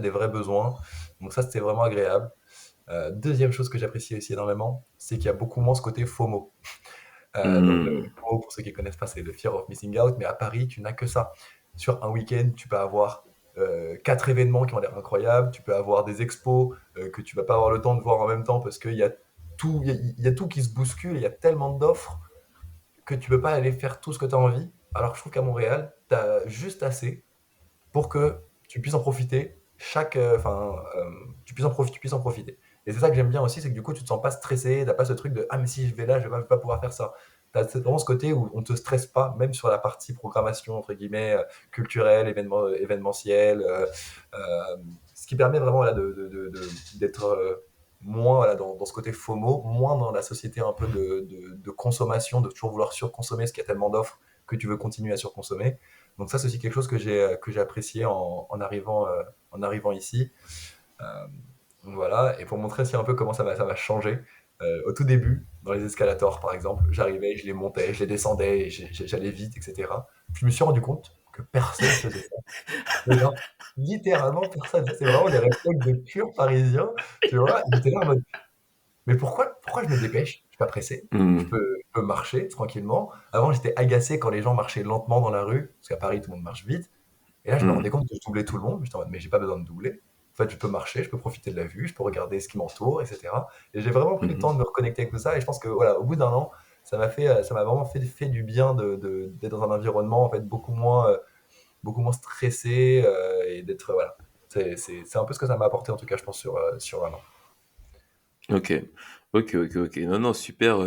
des vrais besoins. Donc ça, c'était vraiment agréable. Deuxième chose que j'apprécie aussi énormément, c'est qu'il y a beaucoup moins ce côté FOMO. Donc le Mhm. FOMO, pour ceux qui connaissent pas, c'est le Fear of Missing Out, mais à Paris, tu n'as que ça. Sur un week-end, tu peux avoir 4 événements qui ont l'air incroyables, tu peux avoir des expos que tu vas pas avoir le temps de voir en même temps parce qu'il y a il y a tout qui se bouscule, il y a tellement d'offres que tu peux pas aller faire tout ce que tu as envie. Alors je trouve qu'à Montréal, tu as juste assez pour que tu puisses en profiter tu puisses en profiter. Et c'est ça que j'aime bien aussi, c'est que du coup, tu te sens pas stressé, t'as pas ce truc de ah mais si je vais là, je vais pas pouvoir faire ça. T'as vraiment ce côté où on te stresse pas, même sur la partie programmation entre guillemets culturelle, événementielle, euh, ce qui permet vraiment voilà, d'être moins voilà, dans ce côté FOMO, moins dans la société un peu de consommation, de toujours vouloir surconsommer, parce qu'il y a tellement d'offres que tu veux continuer à surconsommer. Donc ça, c'est aussi quelque chose que j'ai apprécié en arrivant ici. Euh, donc voilà, et pour montrer aussi un peu comment ça m'a changé, au tout début, dans les escalators par exemple, j'arrivais, je les montais, je les descendais, et j'allais vite, etc. Je me suis rendu compte que personne faisait ça. Mais genre, littéralement personne. Ça, c'est vraiment des réflexes de pur parisien. Tu vois, j'étais là en mode, mais pourquoi je me dépêche? Je suis pas pressé. Mhm. Je peux marcher tranquillement. Avant, j'étais agacé quand les gens marchaient lentement dans la rue, parce qu'à Paris, tout le monde marche vite. Et là, je me rendais Mhm. compte que je doublais tout le monde. J'étais en mode, mais j'ai pas besoin de doubler. En fait, je peux marcher, je peux profiter de la vue, je peux regarder ce qui m'entoure, etc. Et j'ai vraiment pris le temps Mhm. de me reconnecter avec tout ça. Et je pense que, voilà, au bout d'un an, ça m'a vraiment fait du bien d'être dans un environnement, en fait, beaucoup moins stressé et d'être, voilà. C'est un peu ce que ça m'a apporté, en tout cas, je pense, sur un an. Ok, ok. Non, non, super,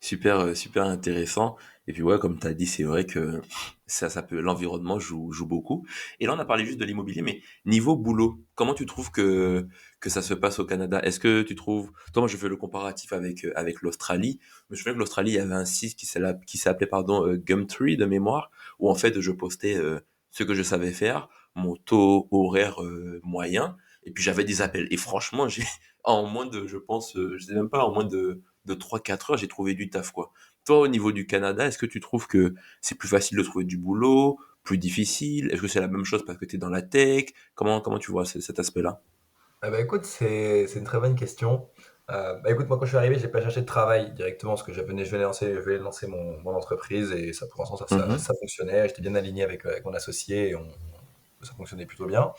super intéressant. Et puis ouais, comme tu as dit, c'est vrai que ça peut, l'environnement joue beaucoup. Et là, on a parlé juste de l'immobilier, mais niveau boulot, comment tu trouves que ça se passe au Canada? Est-ce que tu trouves, toi, moi, je fais le comparatif avec l'Australie. Je me souviens que l'Australie, il y avait un site qui s'appelait, pardon, Gumtree de mémoire, où en fait, je postais ce que je savais faire, mon taux horaire moyen, et puis j'avais des appels. Et franchement, en moins de, je pense, je sais même pas, en moins de 3-4 heures, j'ai trouvé du taf, quoi. Toi, au niveau du Canada, est-ce que tu trouves que c'est plus facile de trouver du boulot, plus difficile? Est-ce que c'est la même chose parce que tu es dans la tech? Comment tu vois cet aspect-là? Ah bah écoute, c'est une très bonne question. Bah écoute, moi quand je suis arrivé, j'ai pas cherché de travail directement parce que je venais de lancer mon entreprise et ça pour l'instant Mhm. ça fonctionnait. J'étais bien aligné avec mon associé et ça fonctionnait plutôt bien.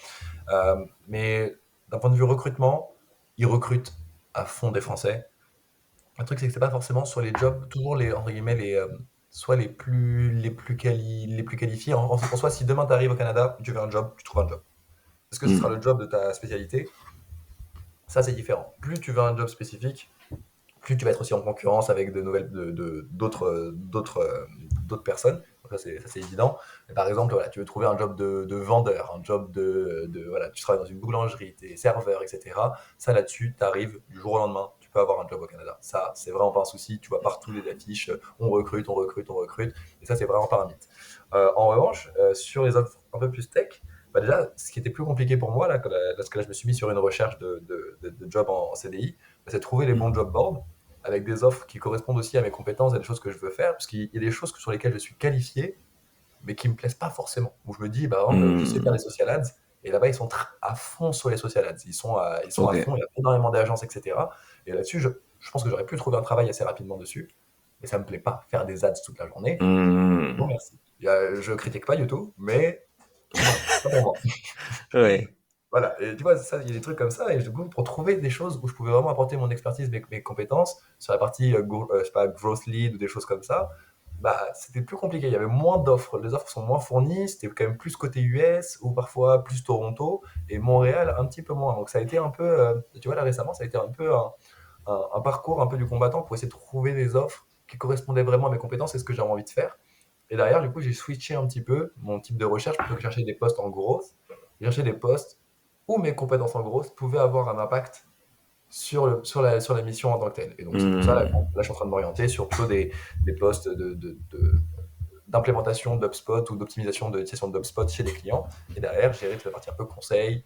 Mais d'un point de vue recrutement, ils recrutent à fond des Français. Le truc c'est que c'est pas forcément sur les jobs, toujours les entre guillemets soit les plus qualifiés. En soi, si demain tu arrives au Canada, tu veux un job, tu trouves un job. Est-ce que ce sera Mhm. le job de ta spécialité? Ça, c'est différent. Plus tu veux un job spécifique, plus tu vas être aussi en concurrence avec d'autres personnes. Donc ça, c'est évident. Mais par exemple, voilà, tu veux trouver un job de vendeur, un job voilà, tu travailles dans une boulangerie, tu es serveur, etc. Ça, là-dessus, tu arrives du jour au lendemain. Tu peux avoir un job au Canada. Ça, c'est vraiment pas un souci. Tu vois partout les affiches, on recrute, on recrute, on recrute. Et ça, c'est vraiment pas un mythe. En revanche, sur les offres un peu plus tech, bah déjà, ce qui était plus compliqué pour moi, là, parce que là, je me suis mis sur une recherche de job en CDI, bah, c'est de trouver les bons Mhm. job boards avec des offres qui correspondent aussi à mes compétences, à des choses que je veux faire, parce qu'il y a des choses sur lesquelles je suis qualifié, mais qui me plaisent pas forcément. Où je me dis, bah, par exemple, je sais faire les Hmm. social ads, et là-bas, ils sont à fond sur les social ads. Ils sont à Ok. fond, il y a énormément d'agences, etc. Et là-dessus, je pense que j'aurais pu trouver un travail assez rapidement dessus, mais ça me plaît pas. Faire des ads toute la journée, bon, Hmm. merci. Je critique pas du tout, mais non, pas pour moi. Ouais. Voilà, et tu vois, ça, il y a des trucs comme ça, et du coup, pour trouver des choses où je pouvais vraiment apporter mon expertise, mes compétences, sur la partie, je sais pas, growth lead ou des choses comme ça, bah, c'était plus compliqué. Il y avait moins d'offres. Les offres sont moins fournies, c'était quand même plus côté US ou parfois plus Toronto, et Montréal un petit peu moins. Donc ça a été un peu, tu vois, là récemment, ça a été un peu un parcours un peu du combattant pour essayer de trouver des offres qui correspondaient vraiment à mes compétences et ce que j'avais envie de faire. Et derrière, du coup, j'ai switché un petit peu mon type de recherche plutôt que chercher des postes en growth. J'ai cherché des postes où mes compétences en growth pouvaient avoir un impact sur la mission en tant que telle. Et donc, c'est pour ça, là, Hmm. je suis en train de m'orienter sur plutôt des postes d'implémentation d'HubSpot ou d'optimisation de l'utilisation d'HubSpot chez des clients. Et derrière, gérer toute la partie un peu conseil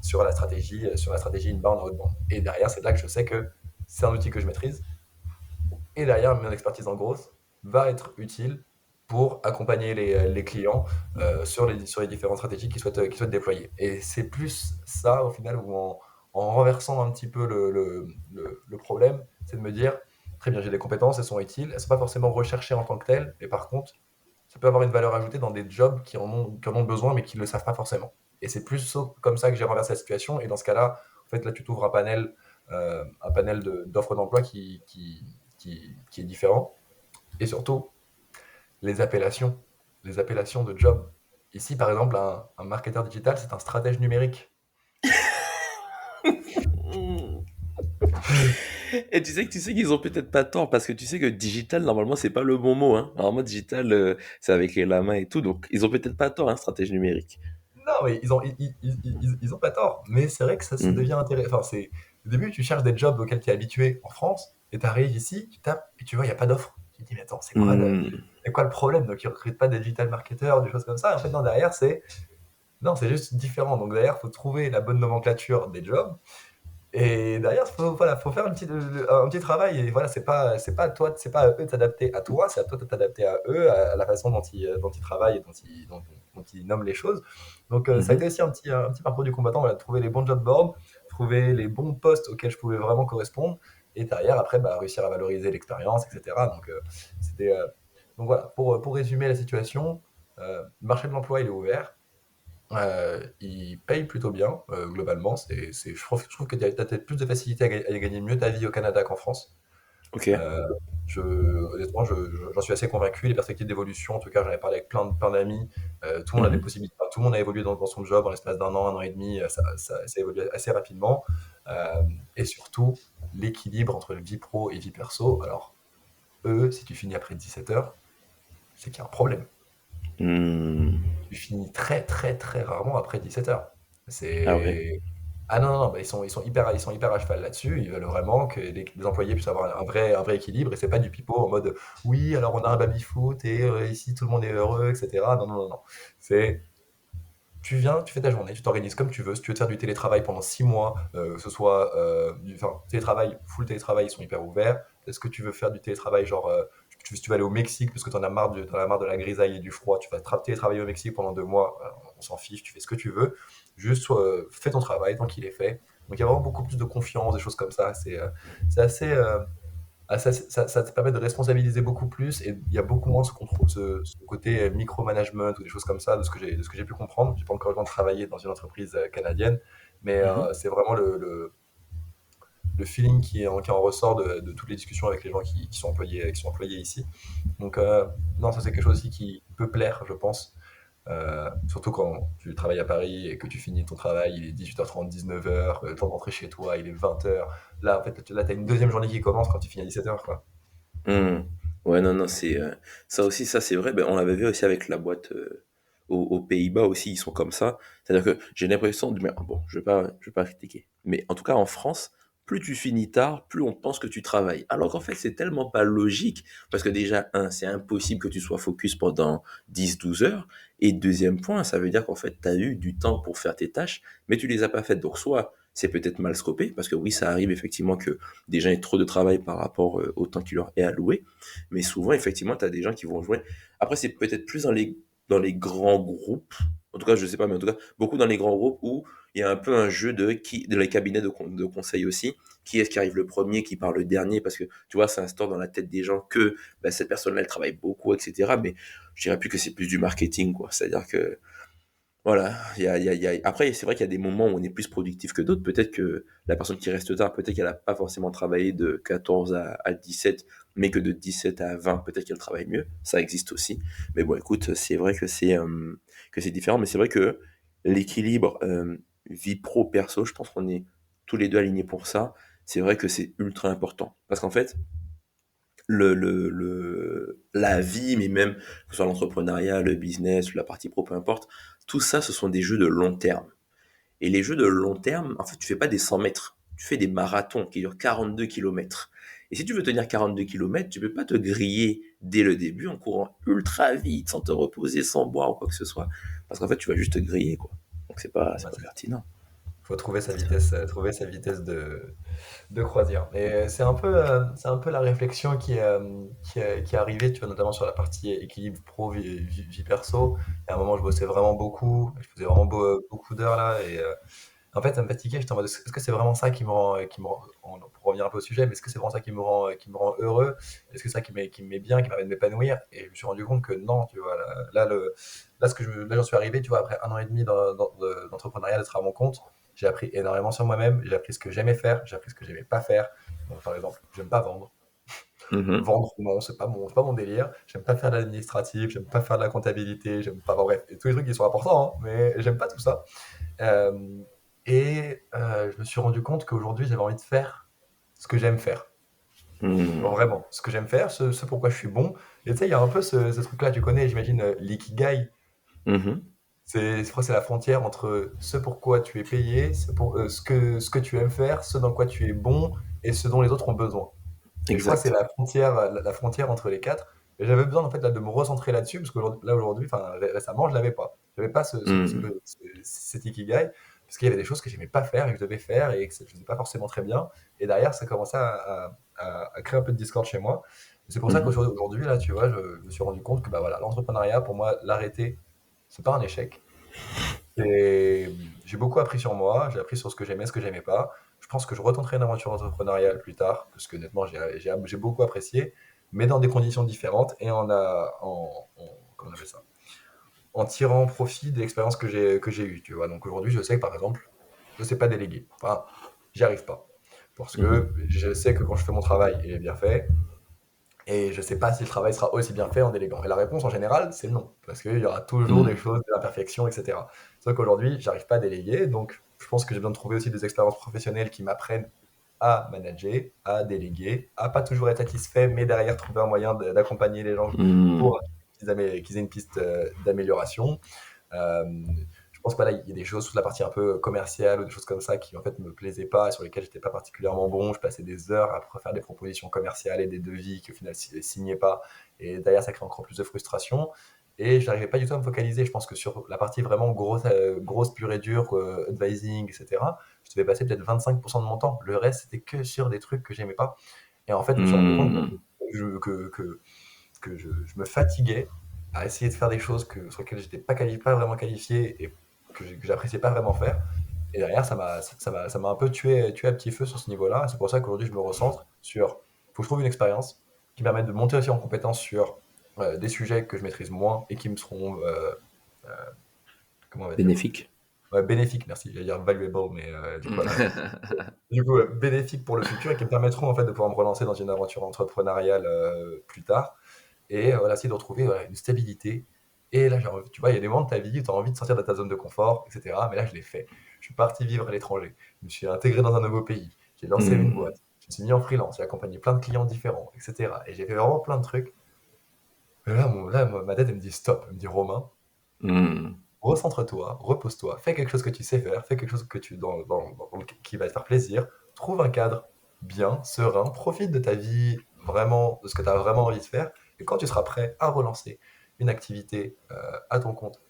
sur la stratégie inbound, outbound. Et derrière, c'est là que je sais que c'est un outil que je maîtrise. Et derrière, mon expertise en growth va être utile pour accompagner les clients sur les différentes stratégies qu'ils souhaitent déployer. Et c'est plus ça, au final, où en renversant un petit peu le problème, c'est de me dire, très bien, j'ai des compétences, elles sont utiles, elles ne sont pas forcément recherchées en tant que telles, mais par contre, ça peut avoir une valeur ajoutée dans des jobs qui en ont besoin, mais qui ne le savent pas forcément. Et c'est plus comme ça que j'ai renversé la situation. Et dans ce cas-là, en fait, là, tu t'ouvres un panel d'offres d'emploi qui est différent. Et surtout, les appellations. Les appellations de job. Ici, par exemple, un marketeur digital, c'est un stratège numérique. Et tu sais qu'ils ont peut-être pas tort parce que tu sais que digital normalement c'est pas le bon mot hein. Normalement digital c'est avec la main et tout donc ils ont peut-être pas tort hein, stratégie numérique. Non, mais ils ont pas tort. Mais c'est vrai que ça Hmm. devient intéressant. Enfin, au début, tu cherches des jobs auxquels tu es habitué en France, et tu arrives ici, tu tapes, et tu vois, il n'y a pas d'offre. Tu te dis, mais attends, Hmm. c'est quoi le problème? Donc, ils ne recrutent pas des digital marketeurs, des choses comme ça. En fait, non, derrière, non, c'est juste différent. Donc, derrière, il faut trouver la bonne nomenclature des jobs. Et derrière, voilà, faut faire un petit travail. Et voilà, c'est pas à toi, c'est pas à eux de s'adapter à toi, c'est à toi de t'adapter à eux, à la façon dont ils travaillent et dont ils nomment les choses. Donc, ça a été Mhm. aussi un petit parcours du combattant, voilà, trouver les bons job boards, trouver les bons postes auxquels je pouvais vraiment correspondre. Et derrière, après, bah, réussir à valoriser l'expérience, etc. Donc, c'était, donc voilà, pour résumer la situation, le marché de l'emploi, il est ouvert. Il paye plutôt bien, globalement. Je trouve que tu as peut-être plus de facilité à gagner mieux ta vie au Canada qu'en France. Ok. Euh, Honnêtement, j'en suis assez convaincu. Les perspectives d'évolution, en tout cas, j'en ai parlé avec plein d'amis. Tout le monde a des Mhm. possibilités. Enfin, tout le monde a évolué dans son job en l'espace d'un an et demi. Ça évolue assez rapidement. Euh, et surtout, l'équilibre entre vie pro et vie perso. Alors, si tu finis après 17 heures, c'est qu'il y a un problème. Hmm. Tu finis très, très, très rarement après 17 heures. Ah ouais. C'est Ah non, non, non, bah, ils sont hyper à cheval là-dessus. Ils veulent vraiment que les employés puissent avoir un vrai équilibre, et c'est pas du pipeau en mode oui, alors on a un baby-foot et ici tout le monde est heureux, etc. Non, non, non, non. C'est Tu viens, tu fais ta journée, tu t'organises comme tu veux. Si tu veux te faire du télétravail pendant 6 mois, que ce soit télétravail, full télétravail, ils sont hyper ouverts. Est-ce que tu veux faire du télétravail, genre, si tu vas aller au Mexique parce que t'en as marre de la grisaille et du froid, tu vas télétravailler au Mexique pendant 2 mois, on s'en fiche, tu fais ce que tu veux. Juste, fais ton travail tant qu'il est fait. Donc il y a vraiment beaucoup plus de confiance, des choses comme ça. C'est assez. Ça te permet de responsabiliser beaucoup plus, et il y a beaucoup moins ce contrôle, ce côté micromanagement ou des choses comme ça, de ce que j'ai pu comprendre. J'ai pas encore eu le temps de travailler dans une entreprise canadienne, mais Mhm. c'est vraiment le feeling qui en ressort de toutes les discussions avec les gens qui sont employés ici. Donc, non, ça c'est quelque chose aussi qui peut plaire, je pense. Surtout quand tu travailles à Paris et que tu finis ton travail, il est 18h30, 19h, le temps de rentrer chez toi, il est 20h. Là, en fait, là, tu as une deuxième journée qui commence quand tu finis à 17h, quoi. Hmm. Ouais non non c'est ça aussi ça c'est vrai ben, on l'avait vu aussi avec la boîte aux Pays-Bas aussi ils sont comme ça c'est-à-dire que j'ai l'impression de mais bon je vais pas critiquer mais en tout cas en France plus tu finis tard plus on pense que tu travailles alors qu'en fait c'est tellement pas logique parce que déjà un c'est impossible que tu sois focus pendant 10 12 heures et deuxième point ça veut dire qu'en fait tu as eu du temps pour faire tes tâches mais tu les as pas faites donc soit c'est peut-être mal scopé, parce que oui, ça arrive effectivement que des gens aient trop de travail par rapport au temps qui leur est alloué, mais souvent, effectivement, tu as des gens qui vont jouer. Après, c'est peut-être plus dans les grands groupes, en tout cas, je sais pas, mais en tout cas, beaucoup dans les grands groupes où il y a un peu un jeu de les cabinets de conseil aussi, qui est-ce qui arrive le premier, qui part le dernier, parce que tu vois, ça instaure dans la tête des gens que bah, cette personne-là, elle travaille beaucoup, etc. Mais je dirais plus que c'est plus du marketing, quoi. C'est-à-dire que voilà, après, c'est vrai qu'il y a des moments où on est plus productif que d'autres. Peut-être que la personne qui reste tard, peut-être qu'elle n'a pas forcément travaillé de 14 à 17, mais que de 17 à 20, peut-être qu'elle travaille mieux. Ça existe aussi. Mais bon, écoute, c'est vrai que c'est différent. Mais c'est vrai que l'équilibre vie pro-perso, je pense qu'on est tous les deux alignés pour ça. C'est vrai que c'est ultra important. Parce qu'en fait, la vie, mais même que ce soit l'entrepreneuriat, le business, la partie pro, peu importe, tout ça, ce sont des jeux de long terme. Et les jeux de long terme, en fait, tu fais pas des 100 mètres, tu fais des marathons qui durent 42 kilomètres. Et si tu veux tenir 42 kilomètres, tu peux pas te griller dès le début en courant ultra vite, sans te reposer, sans boire ou quoi que ce soit. Parce qu'en fait, tu vas juste te griller, quoi. Donc c'est Bah, pas pertinent. faut trouver sa vitesse de croisière. Et c'est un peu la réflexion qui est arrivée, tu vois, notamment sur la partie équilibre pro vie perso. Et à un moment, je bossais vraiment beaucoup, je faisais vraiment beaucoup d'heures là, et en fait, ça me fatiguait. J'étais en mode, est-ce que c'est vraiment ça pour revenir un peu au sujet, mais est-ce que c'est vraiment ça qui me rend heureux? Est-ce que c'est ça qui me met bien, qui permet de m'épanouir? Et je me suis rendu compte que non, tu vois, là, j'en suis arrivé, tu vois, après 1 an et demi d'entrepreneuriat, d'être à mon compte, j'ai appris énormément sur moi-même, j'ai appris ce que j'aimais faire, j'ai appris ce que j'aimais pas faire. Donc, par exemple, j'aime pas vendre. Mhm. Vendre, non, c'est pas mon délire. J'aime pas faire de l'administratif, j'aime pas faire de la comptabilité, j'aime pas, bon, bref, et tous les trucs qui sont importants, hein, mais j'aime pas tout ça. Euh, je me suis rendu compte qu'aujourd'hui, j'avais envie de faire ce que j'aime faire. Genre Mhm. vraiment, ce que j'aime faire, ce pourquoi je suis bon. Et tu sais, il y a un peu ce truc-là, tu connais, j'imagine, l'ikigai. Mhm. Je crois que c'est la frontière entre ce pourquoi tu es payé, ce que tu aimes faire, ce dans quoi tu es bon et ce dont les autres ont besoin. Et je crois que c'est Exact. la frontière entre les quatre. Et j'avais besoin en fait là, de me recentrer là-dessus parce que là aujourd'hui, enfin récemment, je l'avais pas. J'avais pas Mhm. cet ikigai parce qu'il y avait des choses que j'aimais pas faire et que je devais faire et que je faisais pas forcément très bien. Et derrière, ça commençait à créer un peu de discorde chez moi. Et c'est pour ça Mhm. qu'aujourd'hui là, tu vois, je me suis rendu compte que bah voilà, l'entrepreneuriat pour moi, l'arrêter, c'est pas un échec. Et j'ai beaucoup appris sur moi, j'ai appris sur ce que j'aimais, ce que j'aimais pas. Je pense que je retenterai une aventure entrepreneuriale plus tard, parce que honnêtement, j'ai beaucoup apprécié, mais dans des conditions différentes et comment on appelle ça? En tirant profit des expériences que j'ai eues, tu vois. Donc aujourd'hui, je sais que par exemple, je sais pas déléguer. Enfin, j'y arrive pas. Parce Mhm. que je sais que quand je fais mon travail, il est bien fait, et je ne sais pas si le travail sera aussi bien fait en déléguant. Et la réponse en général, c'est non, parce qu'il y aura toujours des Mhm. choses, des imperfections, etc. Sauf qu'aujourd'hui, j'arrive pas à déléguer, donc je pense que j'ai besoin de trouver aussi des expériences professionnelles qui m'apprennent à manager, à déléguer, à pas toujours être satisfait, mais derrière trouver un moyen d'accompagner les gens Mhm. pour qu'ils aient une piste d'amélioration. Euh, je pense que voilà, il y a des choses, toute la partie un peu commerciale ou des choses comme ça qui en fait me plaisaient pas, sur lesquelles j'étais pas particulièrement bon. Je passais des heures à faire des propositions commerciales et des devis qui au final signaient pas. Et derrière, ça crée encore plus de frustration. Et je n'arrivais pas du tout à me focaliser. Je pense que sur la partie vraiment grosse pure et dure, advising, etc., je devais passer peut-être 25% de mon temps. Le reste, c'était que sur des trucs que j'aimais pas. Et en fait, je me suis rendu compte Mhm. que je me fatiguais à essayer de faire des choses sur lesquelles j'étais pas vraiment qualifié et que j'appréciais pas vraiment faire. Et derrière, ça m'a un peu tué à petit feu sur ce niveau-là. C'est pour ça qu'aujourd'hui, je me recentre sur, faut que je trouve une expérience qui me permette de monter aussi en compétence sur des sujets que je maîtrise moins et qui me seront, euh, comment on va dire, Bénéfique. ouais, bénéfiques, merci, j'allais dire valuable, mais du coup, voilà, bénéfiques pour le futur et qui me permettront en fait de pouvoir me relancer dans une aventure entrepreneuriale plus tard et voilà, essayer de retrouver voilà, une stabilité. Et là, tu vois, il y a des moments de ta vie où tu as envie de sortir de ta zone de confort, etc. Mais là, je l'ai fait. Je suis parti vivre à l'étranger. Je me suis intégré dans un nouveau pays. J'ai lancé une Mhm. boîte. Je me suis mis en freelance. J'ai accompagné plein de clients différents, etc. Et j'ai fait vraiment plein de trucs. Et là, ma tête, elle me dit stop. Elle me dit Romain, Mhm. recentre-toi, repose-toi, fais quelque chose que tu sais faire, fais quelque chose qui va te faire plaisir, trouve un cadre bien, serein, profite de ta vie vraiment, de ce que tu as vraiment envie de faire, et quand tu seras prêt à relancer une activité à ton compte,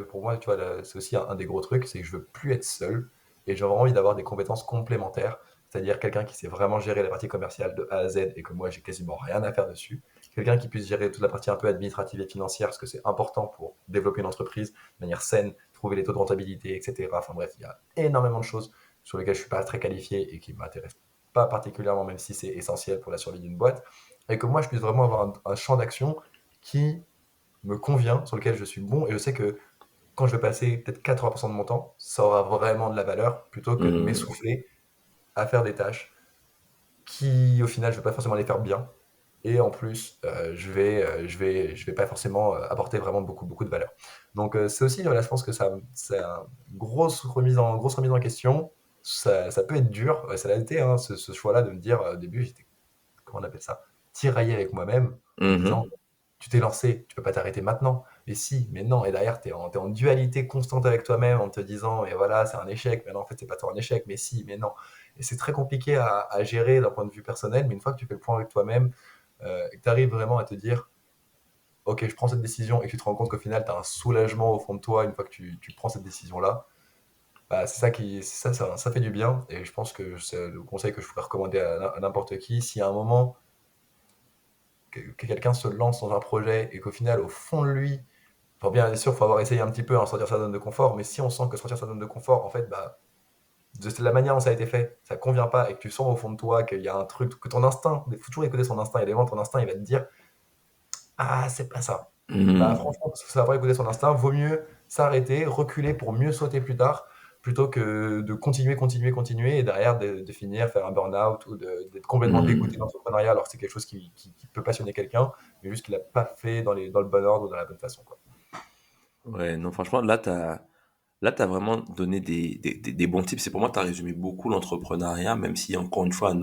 pour moi, tu vois, c'est aussi un des gros trucs, c'est que je veux plus être seul, et j'aurais envie d'avoir des compétences complémentaires, c'est-à-dire quelqu'un qui sait vraiment gérer la partie commerciale de A à Z et que moi j'ai quasiment rien à faire dessus, quelqu'un qui puisse gérer toute la partie un peu administrative et financière parce que c'est important pour développer une entreprise de manière saine, trouver les taux de rentabilité, etc. Enfin bref, il y a énormément de choses sur lesquelles je suis pas très qualifié et qui m'intéressent pas particulièrement, même si c'est essentiel pour la survie d'une boîte, et que moi je puisse vraiment avoir un champ d'action qui me convient, sur lequel je suis bon, et je sais que quand je vais passer peut-être 80% de mon temps, ça aura vraiment de la valeur plutôt que de Mhm. m'essouffler à faire des tâches qui, au final, je vais pas forcément les faire bien. Et en plus, je vais pas forcément apporter vraiment beaucoup de valeur. Donc, c'est aussi, voilà, je pense que ça, c'est une grosse remise en question. Ça peut être dur, ouais, ça l'a été, hein, ce choix-là de me dire, au début, j'étais, comment on appelle ça, tiraillé avec moi-même, en me disant, Mhm. tu t'es lancé, tu peux pas t'arrêter maintenant. Mais si, mais non. Et derrière, t'es en dualité constante avec toi-même en te disant, mais voilà, c'est un échec. Mais non, en fait, c'est pas toi un échec. Mais si, mais non. Et c'est très compliqué à gérer d'un point de vue personnel. Mais une fois que tu fais le point avec toi-même, et que tu arrives vraiment à te dire, ok, je prends cette décision, et que tu te rends compte qu'au final, tu as un soulagement au fond de toi une fois que tu prends cette décision-là, bah, ça fait du bien. Et je pense que c'est le conseil que je pourrais recommander à n'importe qui. Si à un moment, que quelqu'un se lance dans un projet et qu'au final, au fond de lui, enfin, bien sûr, il faut avoir essayé un petit peu, hein, sortir sa zone de confort, mais si on sent que sortir sa zone de confort, en fait, bah, de la manière dont ça a été fait, ça convient pas, et que tu sens au fond de toi qu'il y a un truc, que ton instinct, il faut toujours écouter son instinct, il y a des moments, ton instinct, il va te dire, ah, c'est pas ça. Bah, Mhm. franchement, parce que ça va pas écouter son instinct, vaut mieux s'arrêter, reculer pour mieux sauter plus tard, plutôt que de continuer, et derrière de finir, faire un burn-out ou d'être complètement dégoûté Mhm. d'entrepreneuriat alors que c'est quelque chose qui peut passionner quelqu'un, mais juste qu'il a pas fait dans le bon ordre ou dans la bonne façon, quoi. Ouais, non, franchement, là, t'as vraiment donné des bons tips. Et pour moi, t'as résumé beaucoup l'entrepreneuriat, même si, encore une fois,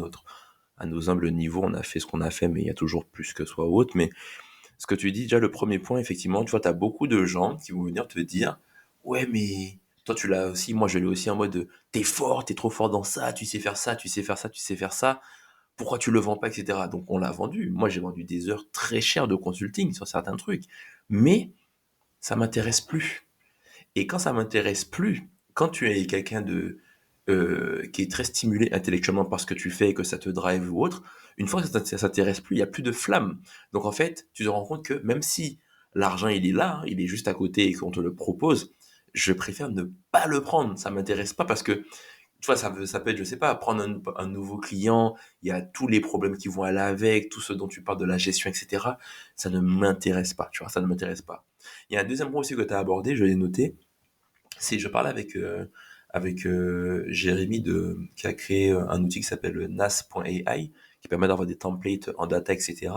à nos humbles niveaux, on a fait ce qu'on a fait, mais il y a toujours plus que soi ou autre. Mais ce que tu dis, déjà, le premier point, effectivement, tu vois, t'as beaucoup de gens qui vont venir te dire, ouais, mais toi, tu l'as aussi, moi, je l'ai aussi en mode, t'es fort, t'es trop fort dans ça, tu sais faire ça, tu sais faire ça, tu sais faire ça. Pourquoi tu le vends pas, etc. Donc, on l'a vendu. Moi, j'ai vendu des heures très chères de consulting sur certains trucs. Mais ça m'intéresse plus. Et quand ça m'intéresse plus, quand tu es quelqu'un qui est très stimulé intellectuellement par ce que tu fais et que ça te drive ou autre, une fois que ça s'intéresse plus, il y a plus de flamme. Donc en fait, tu te rends compte que même si l'argent il est là, hein, il est juste à côté et qu'on te le propose, je préfère ne pas le prendre. Ça m'intéresse pas parce que tu vois, ça peut être, je sais pas, prendre un nouveau client, il y a tous les problèmes qui vont aller avec, tout ce dont tu parles de la gestion, etc. Ça ne m'intéresse pas, tu vois, ça ne m'intéresse pas. Il y a un deuxième point aussi que tu as abordé, je l'ai noté, c'est je parlais avec Jérémy qui a créé un outil qui s'appelle nas.ai qui permet d'avoir des templates en data, etc.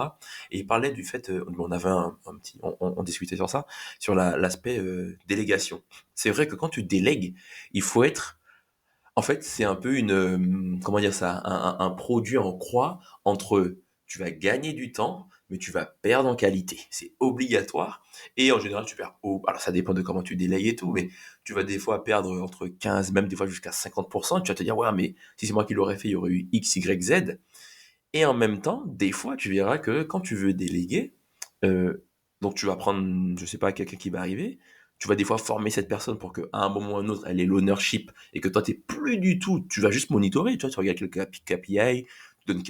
Et il parlait du fait, on avait un petit, on discutait sur ça, sur l'aspect délégation. C'est vrai que quand tu délègues, il faut être, en fait, c'est un peu comment dire ça, un produit en croix entre tu vas gagner du temps, mais tu vas perdre en qualité. C'est obligatoire. Et en général, tu perds. Alors, ça dépend de comment tu délègues et tout, mais tu vas des fois perdre entre 15, même des fois jusqu'à 50%. Tu vas te dire, ouais, mais si c'est moi qui l'aurais fait, il y aurait eu X, Y, Z. Et en même temps, des fois, tu verras que quand tu veux déléguer, euh, donc tu vas prendre, je sais pas, quelqu'un qui va arriver, tu vas des fois former cette personne pour qu'à un moment ou à un autre, elle ait l'ownership et que toi, t'es plus du tout, tu vas juste monitorer, tu vois, tu regardes quelques KPI, tu donnes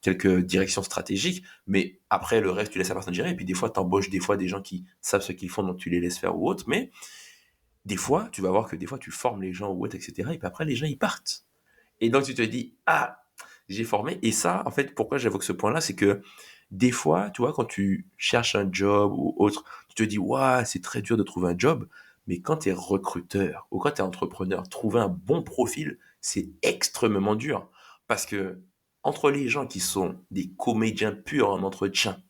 quelques directions stratégiques, mais après, le reste, tu laisses la personne gérer. Et puis des fois, tu embauches des fois des gens qui savent ce qu'ils font, donc tu les laisses faire ou autre, mais des fois, tu vas voir que des fois, tu formes les gens ou autre, etc. Et puis après, les gens, ils partent. Et donc, tu te dis, ah, j'ai formé. Et ça, en fait, pourquoi j'évoque ce point-là, c'est que des fois, tu vois, quand tu cherches un job ou autre, tu te dis, waouh, c'est très dur de trouver un job. Mais quand tu es recruteur ou quand tu es entrepreneur, trouver un bon profil, c'est extrêmement dur. Parce que entre les gens qui sont des comédiens purs en entretien,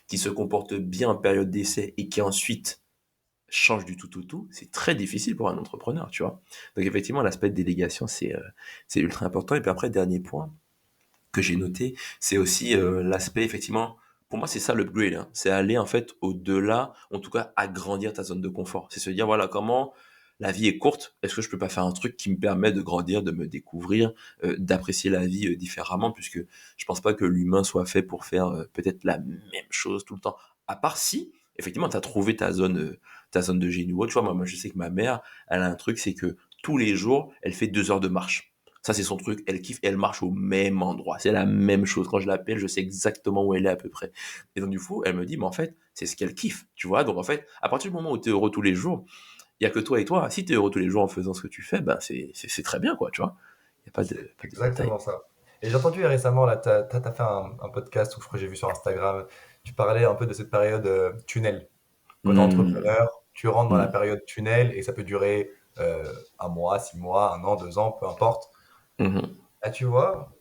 qui se comportent bien en période d'essai et qui ensuite changent du tout au tout, c'est très difficile pour un entrepreneur, tu vois. Donc effectivement, l'aspect de délégation, c'est ultra important. Et puis après, dernier point, que j'ai noté, c'est aussi l'aspect effectivement. Pour moi, c'est ça l'upgrade. Hein. C'est aller en fait au-delà, en tout cas agrandir ta zone de confort. C'est se dire voilà comment la vie est courte. Est-ce que je peux pas faire un truc qui me permet de grandir, de me découvrir, d'apprécier la vie différemment, puisque je pense pas que l'humain soit fait pour faire peut-être la même chose tout le temps. À part si effectivement tu as trouvé ta zone de génie ou autre. Tu vois, moi je sais que ma mère, elle a un truc, c'est que tous les jours, elle fait 2 heures de marche. Ça, c'est son truc. Elle kiffe et elle marche au même endroit. C'est la même chose. Quand je l'appelle, je sais exactement où elle est à peu près. Et donc, du coup, elle me dit, mais en fait, c'est ce qu'elle kiffe. Tu vois? Donc, en fait, à partir du moment où tu es heureux tous les jours, il y a que toi et toi. Si tu es heureux tous les jours en faisant ce que tu fais, ben, c'est très bien, quoi, tu vois? Il n'y a C'est pas de bataille. exactement ça. Et j'ai entendu récemment, là, t'as fait un podcast, ou je crois que j'ai vu sur Instagram, tu parlais un peu de cette période tunnel. Quand tu es Hmm. entrepreneur, tu rentres dans la Hmm. période tunnel et ça peut durer un mois, 6 mois, un an, 2 ans, peu importe. Mhm. Ah, tu vois,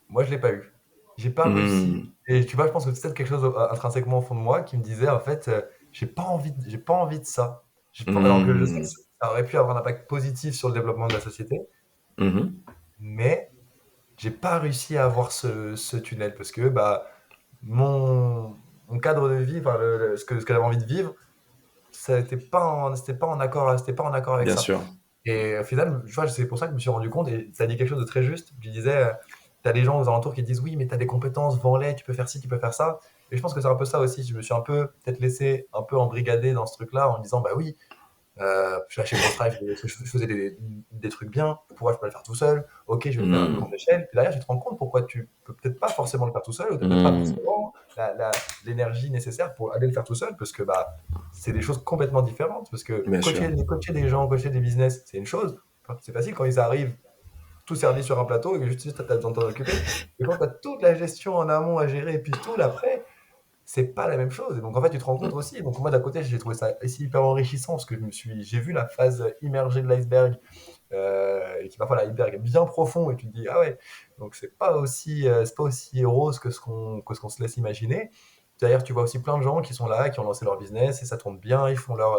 moi, je l'ai pas eu. J'ai pas réussi. Hmm. Et tu vois, je pense que c'est peut-être quelque chose intrinsèquement au fond de moi qui me disait, en fait, j'ai pas envie de ça. Alors que je sais que Hmm. ça aurait pu avoir un impact positif sur le développement de la société, Mhm. mais j'ai pas réussi à avoir ce tunnel parce que bah, mon, mon cadre de vie, enfin, ce que j'avais envie de vivre, ça c'était pas en accord avec Bien ça. sûr. Et au final, tu vois, c'est pour ça que je me suis rendu compte, et tu as dit quelque chose de très juste. Tu disais, tu as des gens aux alentours qui disent oui, mais tu as des compétences, vends-les, tu peux faire ci, tu peux faire ça. Et je pense que c'est un peu ça aussi. Je me suis un peu peut-être laissé un peu embrigader dans ce truc-là en me disant bah oui, chez Ghost Drive, je faisais des trucs bien, pourquoi je peux pas le faire tout seul? Ok, je vais le faire à plus grande Hmm. échelle. Puis derrière, tu te rends compte pourquoi tu peux peut-être pas forcément le faire tout seul, ou tu peut-être pas Hmm. forcément l'énergie nécessaire pour aller le faire tout seul, parce que bah, c'est des choses complètement différentes. Parce que Bien sûr. coacher des gens, coacher des business, c'est une chose. C'est facile quand ils arrivent tout servi sur un plateau et que juste tu as besoin de t'en occuper. Et quand tu as toute la gestion en amont à gérer et puis tout l'après, c'est pas la même chose. Et donc, en fait, tu te rends compte aussi. Donc, moi, d'un côté, j'ai trouvé ça aussi hyper enrichissant parce que j'ai vu la phase immergée de l'iceberg et qui parfois l'iceberg est bien profond et tu te dis, ah ouais, donc c'est pas aussi rose que ce qu'on se laisse imaginer. D'ailleurs, tu vois aussi plein de gens qui sont là, qui ont lancé leur business et ça tourne bien, ils font leur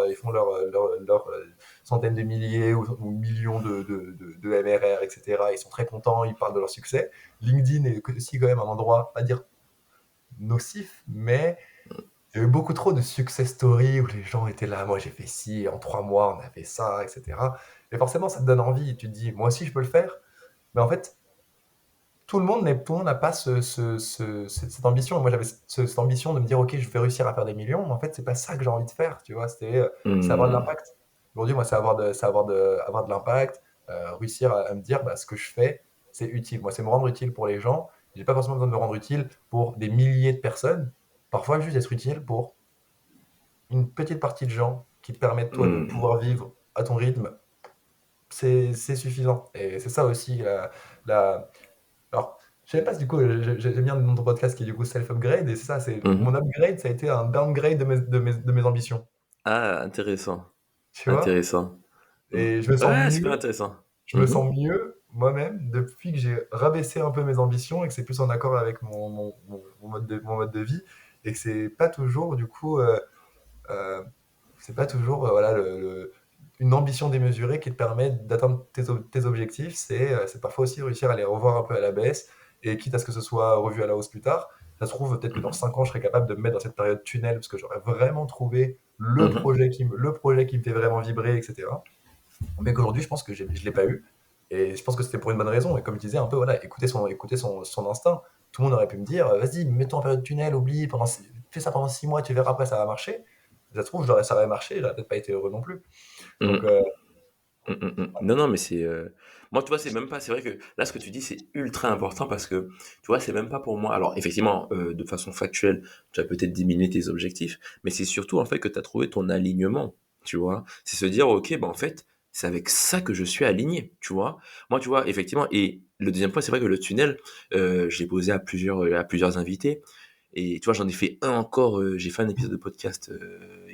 centaines de milliers ou millions de MRR, etc. Ils sont très contents, ils parlent de leur succès. LinkedIn est aussi quand même un endroit, pas dire nocif, mais il y a eu beaucoup trop de success stories où les gens étaient là, moi j'ai fait ci, en 3 mois on a fait ça, etc. Et forcément ça te donne envie, tu te dis, moi aussi je peux le faire. Mais en fait, tout le monde n'a pas cette ambition. Moi j'avais cette ambition de me dire, ok, je vais réussir à faire des millions, mais en fait c'est pas ça que j'ai envie de faire, tu vois, c'est avoir de Hmm. l'impact. Aujourd'hui, moi avoir de l'impact, réussir à me dire, bah, ce que je fais, c'est utile. Moi c'est me rendre utile pour les gens, j'ai pas forcément besoin de me rendre utile pour des milliers de personnes, parfois juste être utile pour une petite partie de gens qui te permettent, toi, de Hmm. pouvoir vivre à ton rythme, c'est suffisant. Et c'est ça aussi, la... Alors, je sais pas si du coup, j'aime bien le nom de ton podcast qui est du coup self-upgrade, et c'est ça, c'est mon Mhm. upgrade, ça a été un downgrade de mes ambitions. Ah, intéressant. Tu vois? Intéressant. Hmm. Et je me sens Ouais, super mieux, intéressant. je me Mhm. sens mieux moi-même depuis que j'ai rabaissé un peu mes ambitions et que c'est plus en accord avec mon mode de vie, et que c'est pas toujours, du coup, euh, c'est pas toujours voilà, une ambition démesurée qui te permet d'atteindre tes objectifs. C'est parfois aussi réussir à les revoir un peu à la baisse, et quitte à ce que ce soit revu à la hausse plus tard. Ça se trouve, peut-être que dans 5 ans, je serais capable de me mettre dans cette période tunnel parce que j'aurais vraiment trouvé le Mhm. projet qui me fait vraiment vibrer, etc. Mais qu'aujourd'hui, je pense que je ne l'ai pas eu. Et je pense que c'était pour une bonne raison. Et comme je disais, un peu, voilà, écouter son instinct. Tout le monde aurait pu me dire, vas-y, mets-toi en période tunnel, oublie, fais ça pendant 6 mois, tu verras après, ça va marcher. Ça se trouve, ça aurait marché, j'aurais peut-être pas été heureux non plus. Donc, Mhm. Non, non, mais c'est. Moi, tu vois, c'est même pas. C'est vrai que là, ce que tu dis, c'est ultra important parce que, tu vois, c'est même pas pour moi. Alors, effectivement, de façon factuelle, tu as peut-être diminué tes objectifs, mais c'est surtout, en fait, que tu as trouvé ton alignement, tu vois. C'est se dire, OK, bah, en fait, c'est avec ça que je suis aligné, tu vois. Moi, tu vois, effectivement, et le deuxième point, c'est vrai que le tunnel, je l'ai posé à plusieurs invités. Et tu vois, j'en ai fait un encore, j'ai fait un épisode de podcast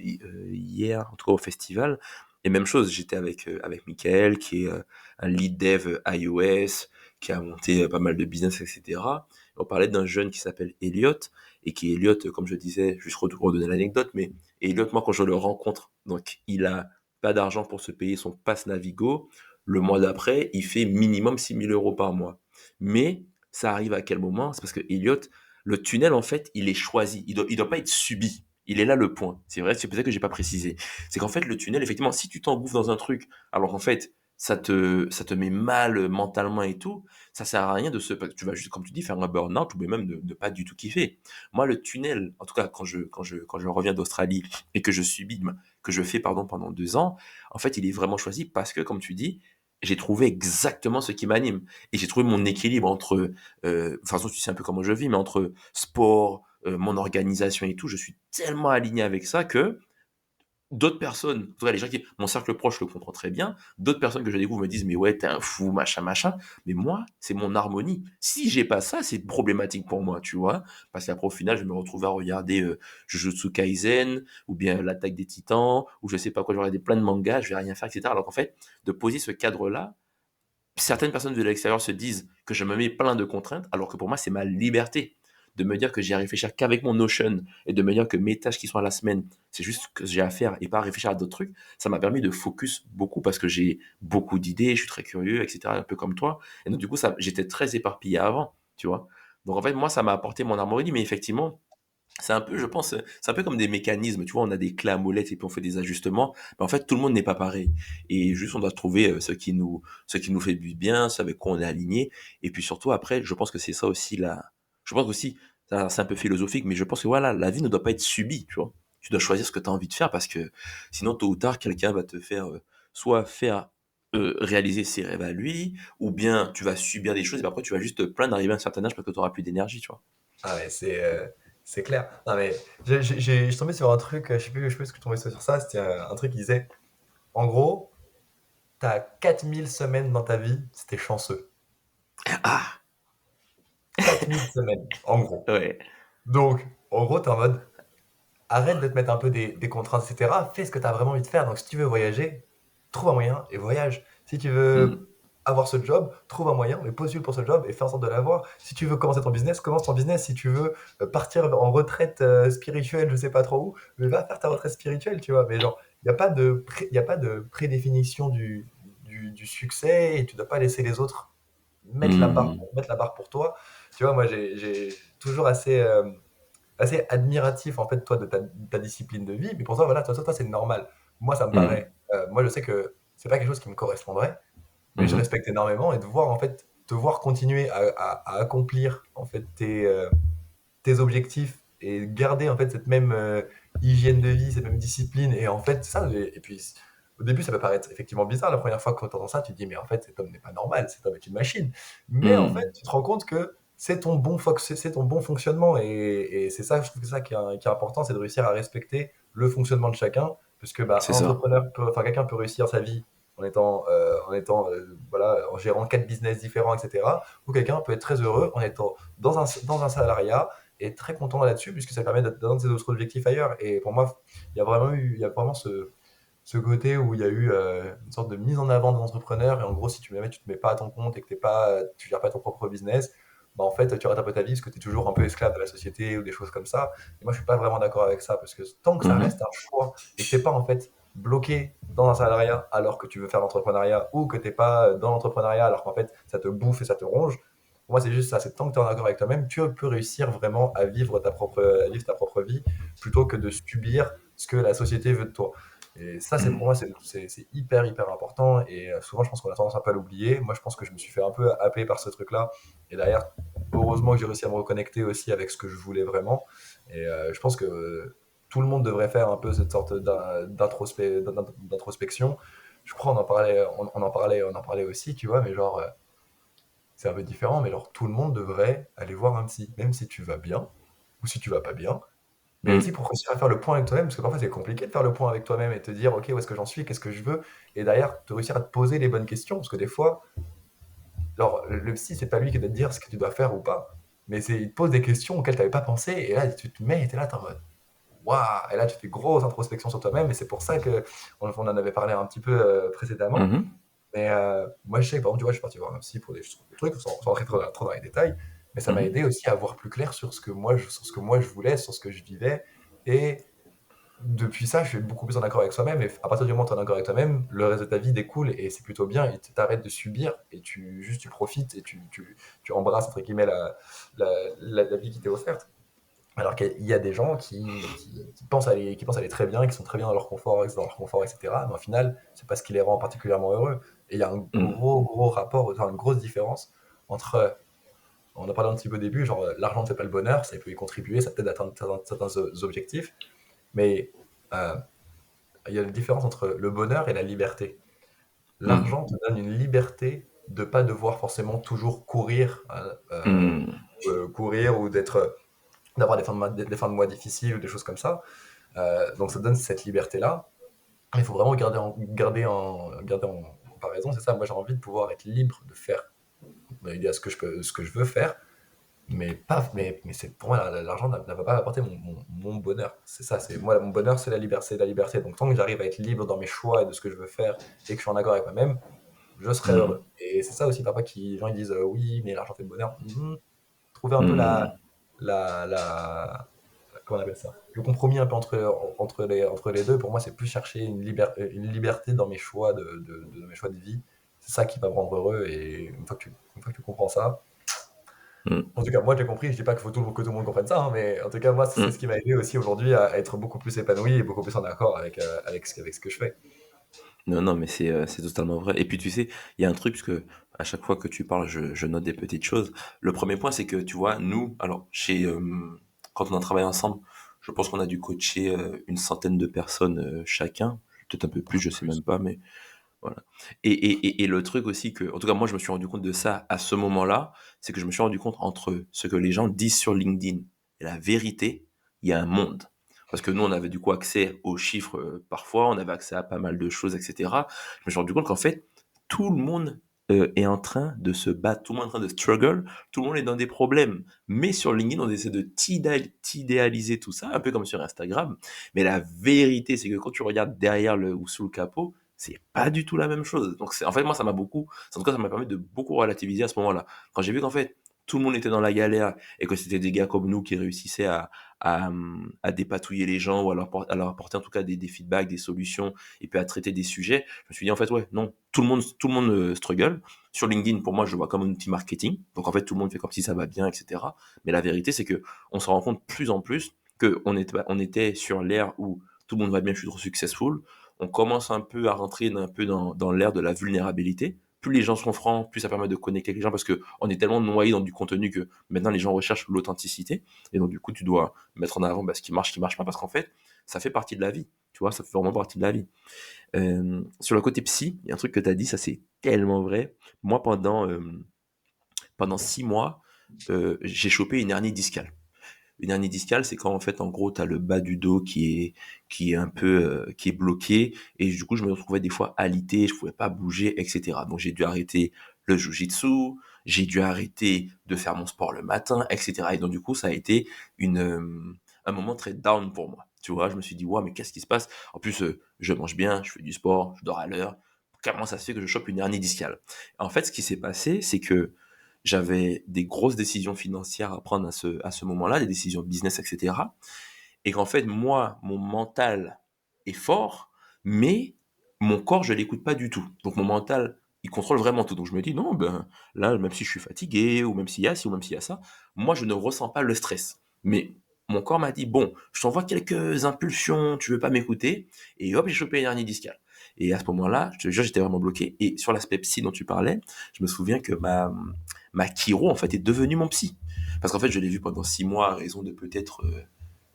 hier, en tout cas au festival. Et même chose, j'étais avec Michael, qui est un lead dev iOS, qui a monté pas mal de business, etc. Et on parlait d'un jeune qui s'appelle Elliot, et qui est Elliot, comme je disais, juste redonner l'anecdote, mais Elliot, moi, quand je le rencontre, donc il a pas d'argent pour se payer son pass Navigo, le mois d'après, il fait minimum 6 000 € par mois. Mais ça arrive à quel moment? C'est parce que Elliot, le tunnel, en fait, il est choisi. Il doit pas être subi. Il est là le point. C'est vrai, c'est peut-être que j'ai pas précisé. C'est qu'en fait, le tunnel, effectivement, si tu t'engouffres dans un truc, alors qu'en fait, ça te met mal mentalement et tout, ça sert à rien parce que tu vas juste, comme tu dis, faire un burn-out ou même de pas du tout kiffer. Moi, le tunnel, en tout cas, quand je reviens d'Australie et que je fais, pardon, pendant 2 ans, en fait, il est vraiment choisi parce que, comme tu dis, j'ai trouvé exactement ce qui m'anime. Et j'ai trouvé mon équilibre entre, de toute façon, tu sais un peu comment je vis, mais entre sport, mon organisation et tout, je suis tellement aligné avec ça que d'autres personnes, en tout cas les gens qui, mon cercle proche le comprend très bien, d'autres personnes que je découvre me disent mais ouais t'es un fou machin machin, mais moi c'est mon harmonie. Si j'ai pas ça c'est problématique pour moi, tu vois, parce qu'après au final je me retrouve à regarder Jujutsu Kaisen ou bien l'Attaque des Titans ou je sais pas quoi, je vais regarder plein de mangas, je vais rien faire etc. Alors qu'en fait de poser ce cadre là, certaines personnes de l'extérieur se disent que je me mets plein de contraintes, alors que pour moi, c'est ma liberté de me dire que j'ai à réfléchir qu'avec mon Notion et de me dire que mes tâches qui sont à la semaine, c'est juste ce que j'ai à faire et pas à réfléchir à d'autres trucs. Ça m'a permis de focus beaucoup parce que j'ai beaucoup d'idées, je suis très curieux, etc. Un peu comme toi. Et donc, du coup, j'étais très éparpillé avant, tu vois. Donc, en fait, moi, ça m'a apporté mon harmonie, mais effectivement, c'est un peu, je pense, c'est un peu comme des mécanismes, tu vois, on a des clés à molette et puis on fait des ajustements, mais en fait, tout le monde n'est pas pareil. Et juste, on doit trouver ce qui nous fait du bien, ce avec quoi on est aligné. Et puis surtout, après, je pense que c'est ça aussi je pense aussi, c'est un peu philosophique, mais je pense que voilà, la vie ne doit pas être subie, tu vois. Tu dois choisir ce que tu as envie de faire parce que sinon, tôt ou tard, quelqu'un va te faire, soit faire réaliser ses rêves à lui, ou bien tu vas subir des choses et puis après tu vas juste te plaindre d'arriver à un certain âge parce que tu auras plus d'énergie, tu vois. Ah ouais, c'est clair. Non mais je suis tombé sur un truc, je sais plus ce que je suis tombé sur ça, c'était un truc qui disait, en gros, t'as 4000 semaines dans ta vie, c'était chanceux. Ah, 4000 semaines, en gros. ouais. Donc, en gros, t'es en mode, arrête de te mettre un peu des contraintes, etc. Fais ce que t'as vraiment envie de faire. Donc, si tu veux voyager, trouve un moyen et voyage. Si tu Hmm. veux avoir ce job, trouve un moyen, mais postule pour ce job et fais en sorte de l'avoir. Si tu veux commencer ton business, commence ton business. Si tu veux partir en retraite spirituelle, je sais pas trop où, mais va faire ta retraite spirituelle, tu vois. Mais genre, y a pas de prédéfinition du succès et tu dois pas laisser les autres Hmm. mettre la barre pour toi. Tu vois, moi, j'ai toujours assez admiratif en fait toi de ta discipline de vie, mais pour toi voilà, toi c'est normal. Moi ça me Hmm. paraît, moi je sais que c'est pas quelque chose qui me correspondrait, mais je Mhm. respecte énormément et de voir en fait te voir continuer à accomplir en fait tes objectifs et garder en fait cette même hygiène de vie, cette même discipline et en fait ça et puis au début ça peut paraître effectivement bizarre la première fois que tu entends ça, tu te dis mais en fait cet homme n'est pas normal, cet homme est une machine. Mais en fait Hmm. tu te rends compte que c'est ton bon fonctionnement et c'est ça, je trouve que c'est ça qui est important, c'est de réussir à respecter le fonctionnement de chacun parce que bah, C'est ça. enfin quelqu'un peut réussir sa vie en étant voilà en gérant 4 business différents etc. Ou quelqu'un peut être très heureux en étant dans un salariat est très content là-dessus puisque ça permet d'atteindre ses autres objectifs ailleurs. Et pour moi, il y a vraiment ce côté où il y a eu une sorte de mise en avant des entrepreneurs. Et en gros, si tu te mets pas à ton compte et que tu gères pas ton propre business, bah en fait, tu rates un peu ta vie parce que tu es toujours un peu esclave de la société ou des choses comme ça. Et moi, je suis pas vraiment d'accord avec ça parce que tant que ça reste Mhm. un choix et que t'es pas en fait bloqué dans un salariat alors que tu veux faire l'entrepreneuriat ou que t'es pas dans l'entrepreneuriat alors qu'en fait ça te bouffe et ça te ronge, pour moi, c'est juste ça. C'est tant que tu es en accord avec toi-même, tu peux réussir vraiment à vivre ta propre vie plutôt que de subir ce que la société veut de toi. Et ça, pour moi, c'est hyper, hyper important. Et souvent, je pense qu'on a tendance un peu à l'oublier. Moi, je pense que je me suis fait un peu happer par ce truc-là. Et derrière, heureusement que j'ai réussi à me reconnecter aussi avec ce que je voulais vraiment. Et je pense que tout le monde devrait faire un peu cette sorte d'introspection. Je crois on en parlait aussi, tu vois, mais genre, c'est un peu différent, mais genre tout le monde devrait aller voir un psy, même si tu vas bien ou si tu vas pas bien. Mais aussi Mhm. pour réussir à faire le point avec toi-même, parce que parfois c'est compliqué de faire le point avec toi-même et te dire, ok, où est-ce que j'en suis, qu'est-ce que je veux, et derrière, te réussir à te poser les bonnes questions, parce que des fois, alors le psy, c'est pas lui qui doit te dire ce que tu dois faire ou pas, mais il te pose des questions auxquelles tu n'avais pas pensé, et là, tu te mets, et t'es là, t'es en mode, waouh, et là, tu fais grosse introspection sur toi-même, et c'est pour ça que on en avait parlé un petit peu précédemment, Mhm. mais moi, je sais, par exemple, tu vois, je suis parti voir un psy pour des trucs, sans rentrer trop dans les détails, mais ça m'a Mhm. aidé aussi à voir plus clair sur ce que moi je voulais, sur ce que je vivais. Et depuis ça, je suis beaucoup plus en accord avec soi-même. Et à partir du moment où tu es en accord avec toi-même, le reste de ta vie découle et c'est plutôt bien. Et tu t'arrêtes de subir et tu profites et tu embrasses, entre guillemets, la vie qui t'est offerte. Alors qu'il y a des gens qui pensent aller très bien, qui sont très bien dans leur confort, etc. Mais au final, c'est pas ce qui les rend particulièrement heureux. Et il y a un Mhm. gros, gros rapport, enfin, une grosse différence entre, on en parlait un petit peu au début, genre l'argent ne fait pas le bonheur, ça peut y contribuer, ça peut atteindre certains objectifs, mais euh, il y a une différence entre le bonheur et la liberté. Mmh. l'argent te donne une liberté de pas devoir forcément toujours courir, Mmh. courir ou d'avoir des fins de mois difficiles ou des choses comme ça. Donc ça donne cette liberté-là. Il faut vraiment garder en comparaison, c'est ça. Moi, j'ai envie de pouvoir être libre de faire ce que je veux faire, mais c'est pour moi l'argent ne va pas apporter mon bonheur. C'est ça, c'est moi mon bonheur, c'est la liberté. Donc tant que j'arrive à être libre dans mes choix et de ce que je veux faire et que je suis en accord avec moi-même, je serai Mmh. heureux. Et c'est ça aussi parfois qui les gens ils disent oui, mais l'argent fait le bonheur. Trouver un peu Mmh. la comment on appelle ça, le compromis un peu entre les deux. Pour moi, c'est plus chercher une liberté dans mes choix de mes choix de vie. C'est ça qui va me rendre heureux. Et une fois que tu comprends ça, Mmh. en tout cas, moi, j'ai compris. Je dis pas que tout le monde comprenne ça, hein, mais en tout cas, moi, c'est ce Mmh. qui m'a aidé aussi aujourd'hui à être beaucoup plus épanoui et beaucoup plus en accord avec ce que je fais. Non, non, mais c'est totalement vrai. Et puis tu sais, il y a un truc, parce que à chaque fois que tu parles, je note des petites choses. Le premier point, c'est que tu vois, nous, alors, quand on a travaillé ensemble, je pense qu'on a dû coacher une centaine de personnes chacun, peut-être un peu plus, je sais Plus. même pas, mais voilà. Et le truc aussi que, en tout cas, moi, je me suis rendu compte de ça à ce moment-là, c'est que je me suis rendu compte entre ce que les gens disent sur LinkedIn et la vérité, il y a un monde. Parce que nous, on avait du coup accès aux chiffres parfois, on avait accès à pas mal de choses, etc. Je me suis rendu compte qu'en fait, tout le monde est en train de se battre, tout le monde est en train de struggle, tout le monde est dans des problèmes. Mais sur LinkedIn, on essaie de t'idéaliser tout ça, un peu comme sur Instagram. Mais la vérité, c'est que quand tu regardes derrière ou sous le capot, c'est pas du tout la même chose. Donc en fait moi ça m'a beaucoup, en tout cas ça m'a permis de beaucoup relativiser à ce moment-là. Quand j'ai vu qu'en fait tout le monde était dans la galère et que c'était des gars comme nous qui réussissaient à dépatouiller les gens ou à leur apporter en tout cas des feedbacks, des solutions et puis à traiter des sujets, je me suis dit en fait ouais non, tout le monde struggle. Sur LinkedIn pour moi je le vois comme un outil marketing. Donc en fait tout le monde fait comme si ça va bien, etc. Mais la vérité c'est que on se rend compte plus en plus que on était sur l'ère où tout le monde va bien, je suis trop successful. On commence un peu à rentrer un peu dans l'ère de la vulnérabilité. Plus les gens sont francs, plus ça permet de connecter avec les gens parce que on est tellement noyé dans du contenu que maintenant les gens recherchent l'authenticité. Et donc du coup, tu dois mettre en avant ce qui marche pas parce qu'en fait, ça fait partie de la vie. Tu vois, ça fait vraiment partie de la vie. Sur le côté psy, il y a un truc que tu as dit, ça c'est tellement vrai. Moi, pendant 6 mois, j'ai chopé une hernie discale. Une hernie discale, c'est quand en fait, en gros, tu as le bas du dos qui est un peu qui est bloqué et du coup, je me retrouvais des fois alité, je pouvais pas bouger, etc. Donc j'ai dû arrêter le jujitsu, j'ai dû arrêter de faire mon sport le matin, etc. Et donc du coup, ça a été un moment très down pour moi. Tu vois, je me suis dit, ouais, mais qu'est-ce qui se passe? En plus, je mange bien, je fais du sport, je dors à l'heure. Comment ça se fait que je chope une hernie discale? En fait, ce qui s'est passé, c'est que j'avais des grosses décisions financières à prendre à ce moment-là, des décisions de business, etc. Et qu'en fait, moi, mon mental est fort, mais mon corps, je l'écoute pas du tout. Donc mon mental, il contrôle vraiment tout. Donc je me dis, non, ben là, même si je suis fatigué, ou même s'il y a ci, ou même s'il y a ça, moi, je ne ressens pas le stress. Mais mon corps m'a dit, bon, je t'envoie quelques impulsions, tu veux pas m'écouter, et hop, j'ai chopé une hernie discale. Et à ce moment-là, je te jure, j'étais vraiment bloqué. Et sur l'aspect psy dont tu parlais, je me souviens que ma chiro, en fait, est devenue mon psy. Parce qu'en fait, je l'ai vu pendant 6 mois à raison de peut-être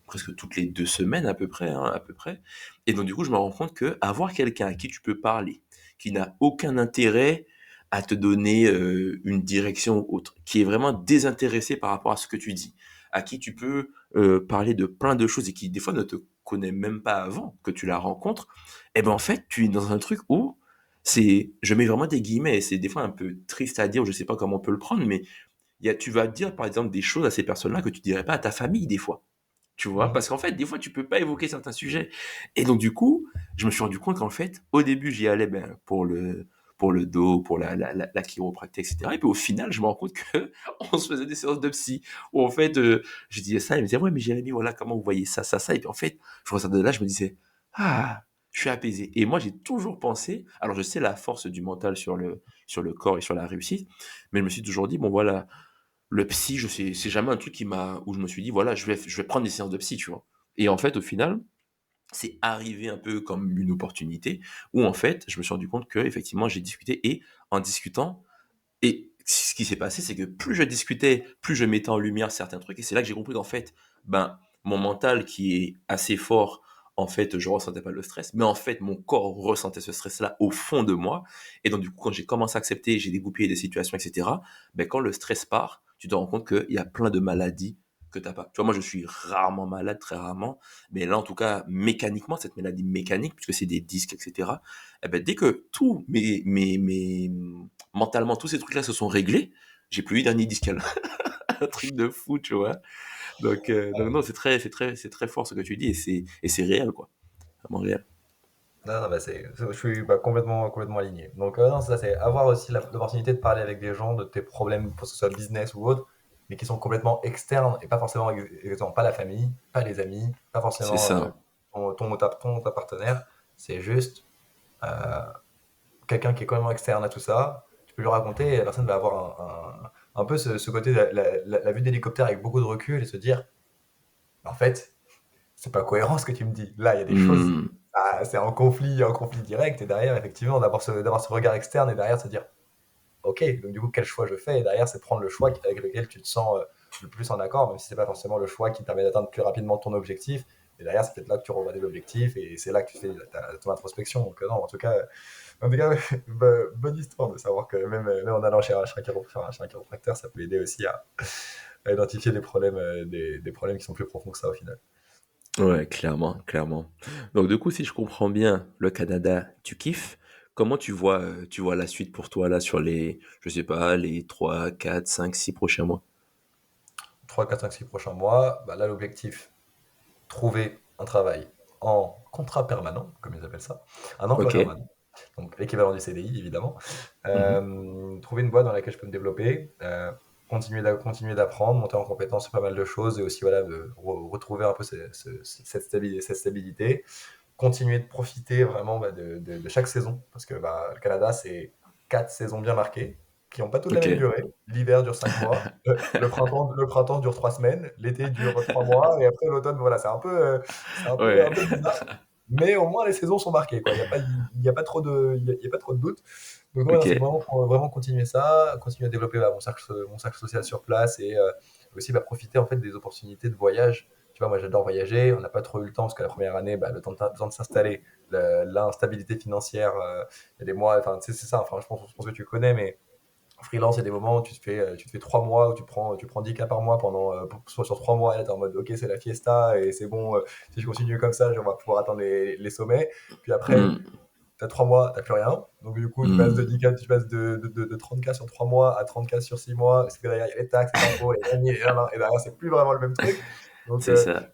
presque toutes les 2 semaines à peu près, hein, à peu près. Et donc du coup, je me rends compte que avoir quelqu'un à qui tu peux parler, qui n'a aucun intérêt à te donner une direction ou autre, qui est vraiment désintéressé par rapport à ce que tu dis, à qui tu peux parler de plein de choses et qui des fois ne te connaît même pas avant que tu la rencontres, et ben en fait, tu es dans un truc où je mets vraiment des guillemets, et c'est des fois un peu triste à dire, je sais pas comment on peut le prendre, mais tu vas dire par exemple des choses à ces personnes-là que tu dirais pas à ta famille des fois. Tu vois, Mhm. parce qu'en fait, des fois, tu peux pas évoquer certains sujets. Et donc, du coup, je me suis rendu compte qu'en fait, au début, j'y allais ben, pour le dos, pour la chiropractie, etc. Et puis au final, je me rends compte que on se faisait des séances de psy où en fait, je disais ça, il me disait, ouais, mais Jérémy, voilà, comment vous voyez ça, ça, ça. Et puis en fait, je ressortais de là, je me disais, ah, je suis apaisé. Et moi, j'ai toujours pensé, alors je sais la force du mental sur le corps et sur la réussite, mais je me suis toujours dit, bon, voilà, le psy, je sais, c'est jamais un truc où je me suis dit, voilà, je vais prendre des séances de psy, tu vois. Et en fait, au final, c'est arrivé un peu comme une opportunité où, en fait, je me suis rendu compte que, effectivement, j'ai discuté et en discutant, et ce qui s'est passé, c'est que plus je discutais, plus je mettais en lumière certains trucs et c'est là que j'ai compris qu'en fait, ben, mon mental qui est assez fort en fait, je ressentais pas le stress, mais en fait, mon corps ressentait ce stress-là au fond de moi. Et donc, du coup, quand j'ai commencé à accepter, j'ai dégoupillé des situations, etc., ben, quand le stress part, tu te rends compte qu'il y a plein de maladies que t'as pas. Tu vois, moi, je suis rarement malade, très rarement. Mais là, en tout cas, mécaniquement, cette maladie mécanique, puisque c'est des disques, etc., eh ben, dès que mentalement, tous ces trucs-là se sont réglés, j'ai plus eu d'hernie discale. Un truc de fou, tu vois. Donc non, c'est très fort ce que tu dis et c'est réel, quoi. Vraiment réel. Non, non, bah, je suis bah, complètement aligné. Donc, non, ça, c'est avoir aussi l'opportunité de parler avec des gens de tes problèmes, que ce soit business ou autre, mais qui sont complètement externes et pas forcément, exemple, pas la famille, pas les amis, pas C'est forcément ça. ta partenaire. C'est juste quelqu'un qui est complètement externe à tout ça. Tu peux lui raconter et la personne va avoir un peu ce côté, la vue d'hélicoptère avec beaucoup de recul et se dire, en fait, c'est pas cohérent ce que tu me dis. Là, il y a des choses, Hmm. c'est un conflit direct, et derrière, effectivement, d'avoir ce regard externe et derrière se dire, ok, donc du coup, quel choix je fais? Et derrière, c'est prendre le choix avec lequel tu te sens le plus en accord, même si c'est pas forcément le choix qui te permet d'atteindre plus rapidement ton objectif. Et derrière, c'est peut-être là que tu revois l'objectif et c'est là que tu fais ton introspection. Donc, non, en tout cas, bonne histoire de savoir que même en allant chez un chiropracteur, ça peut aider aussi à identifier des problèmes qui sont plus profonds que ça au final. Ouais, clairement, clairement. Donc du coup, si je comprends bien, le Canada, tu kiffes. Comment tu vois la suite pour toi là sur les, je sais pas, les 3 4 5 6 prochains mois? 3, 4, 5, 6 prochains mois, bah là, l'objectif, trouver un travail en contrat permanent, comme ils appellent ça, un emploi Ok. permanent, donc l'équivalent du CDI, évidemment. Mhm. Trouver une boîte dans laquelle je peux me développer, continuer d'apprendre, monter en compétence sur pas mal de choses et aussi voilà, retrouver un peu cette stabilité. Continuer de profiter vraiment bah, de chaque saison, parce que bah, le Canada, c'est 4 saisons bien marquées, qui n'ont pas toutes la Ok. même durée. L'hiver dure 5 mois, le printemps dure 3 semaines, l'été dure 3 mois, et après l'automne, voilà, Ouais. un peu bizarre. Mais au moins, les saisons sont marquées, quoi. Il y a pas trop il y a pas trop de doute. Donc, non, Ok. c'est vraiment continuer ça, continuer à développer bah, mon cercle social sur place et aussi bah, profiter en fait des opportunités de voyage. Tu vois, moi j'adore voyager, on n'a pas trop eu le temps parce que la première année, bah, le temps de s'installer, l'instabilité financière, il y a des mois, enfin, tu sais, c'est ça, enfin, je pense que tu connais, mais en freelance, il y a des moments où tu te fais 3 mois, où tu prends 10 cas par mois soit sur 3 mois, et t'es en mode, ok, c'est la fiesta, et c'est bon, si je continue comme ça, je vais pouvoir atteindre les sommets. Puis après, Hmm. t'as 3 mois, t'as plus rien. Donc du coup, Hmm. tu passes de 30K sur 3 mois à 30K sur 6 mois, parce que derrière, il y a les taxes, les impôts, et derrière, c'est plus vraiment le même truc. Donc, C'est ça.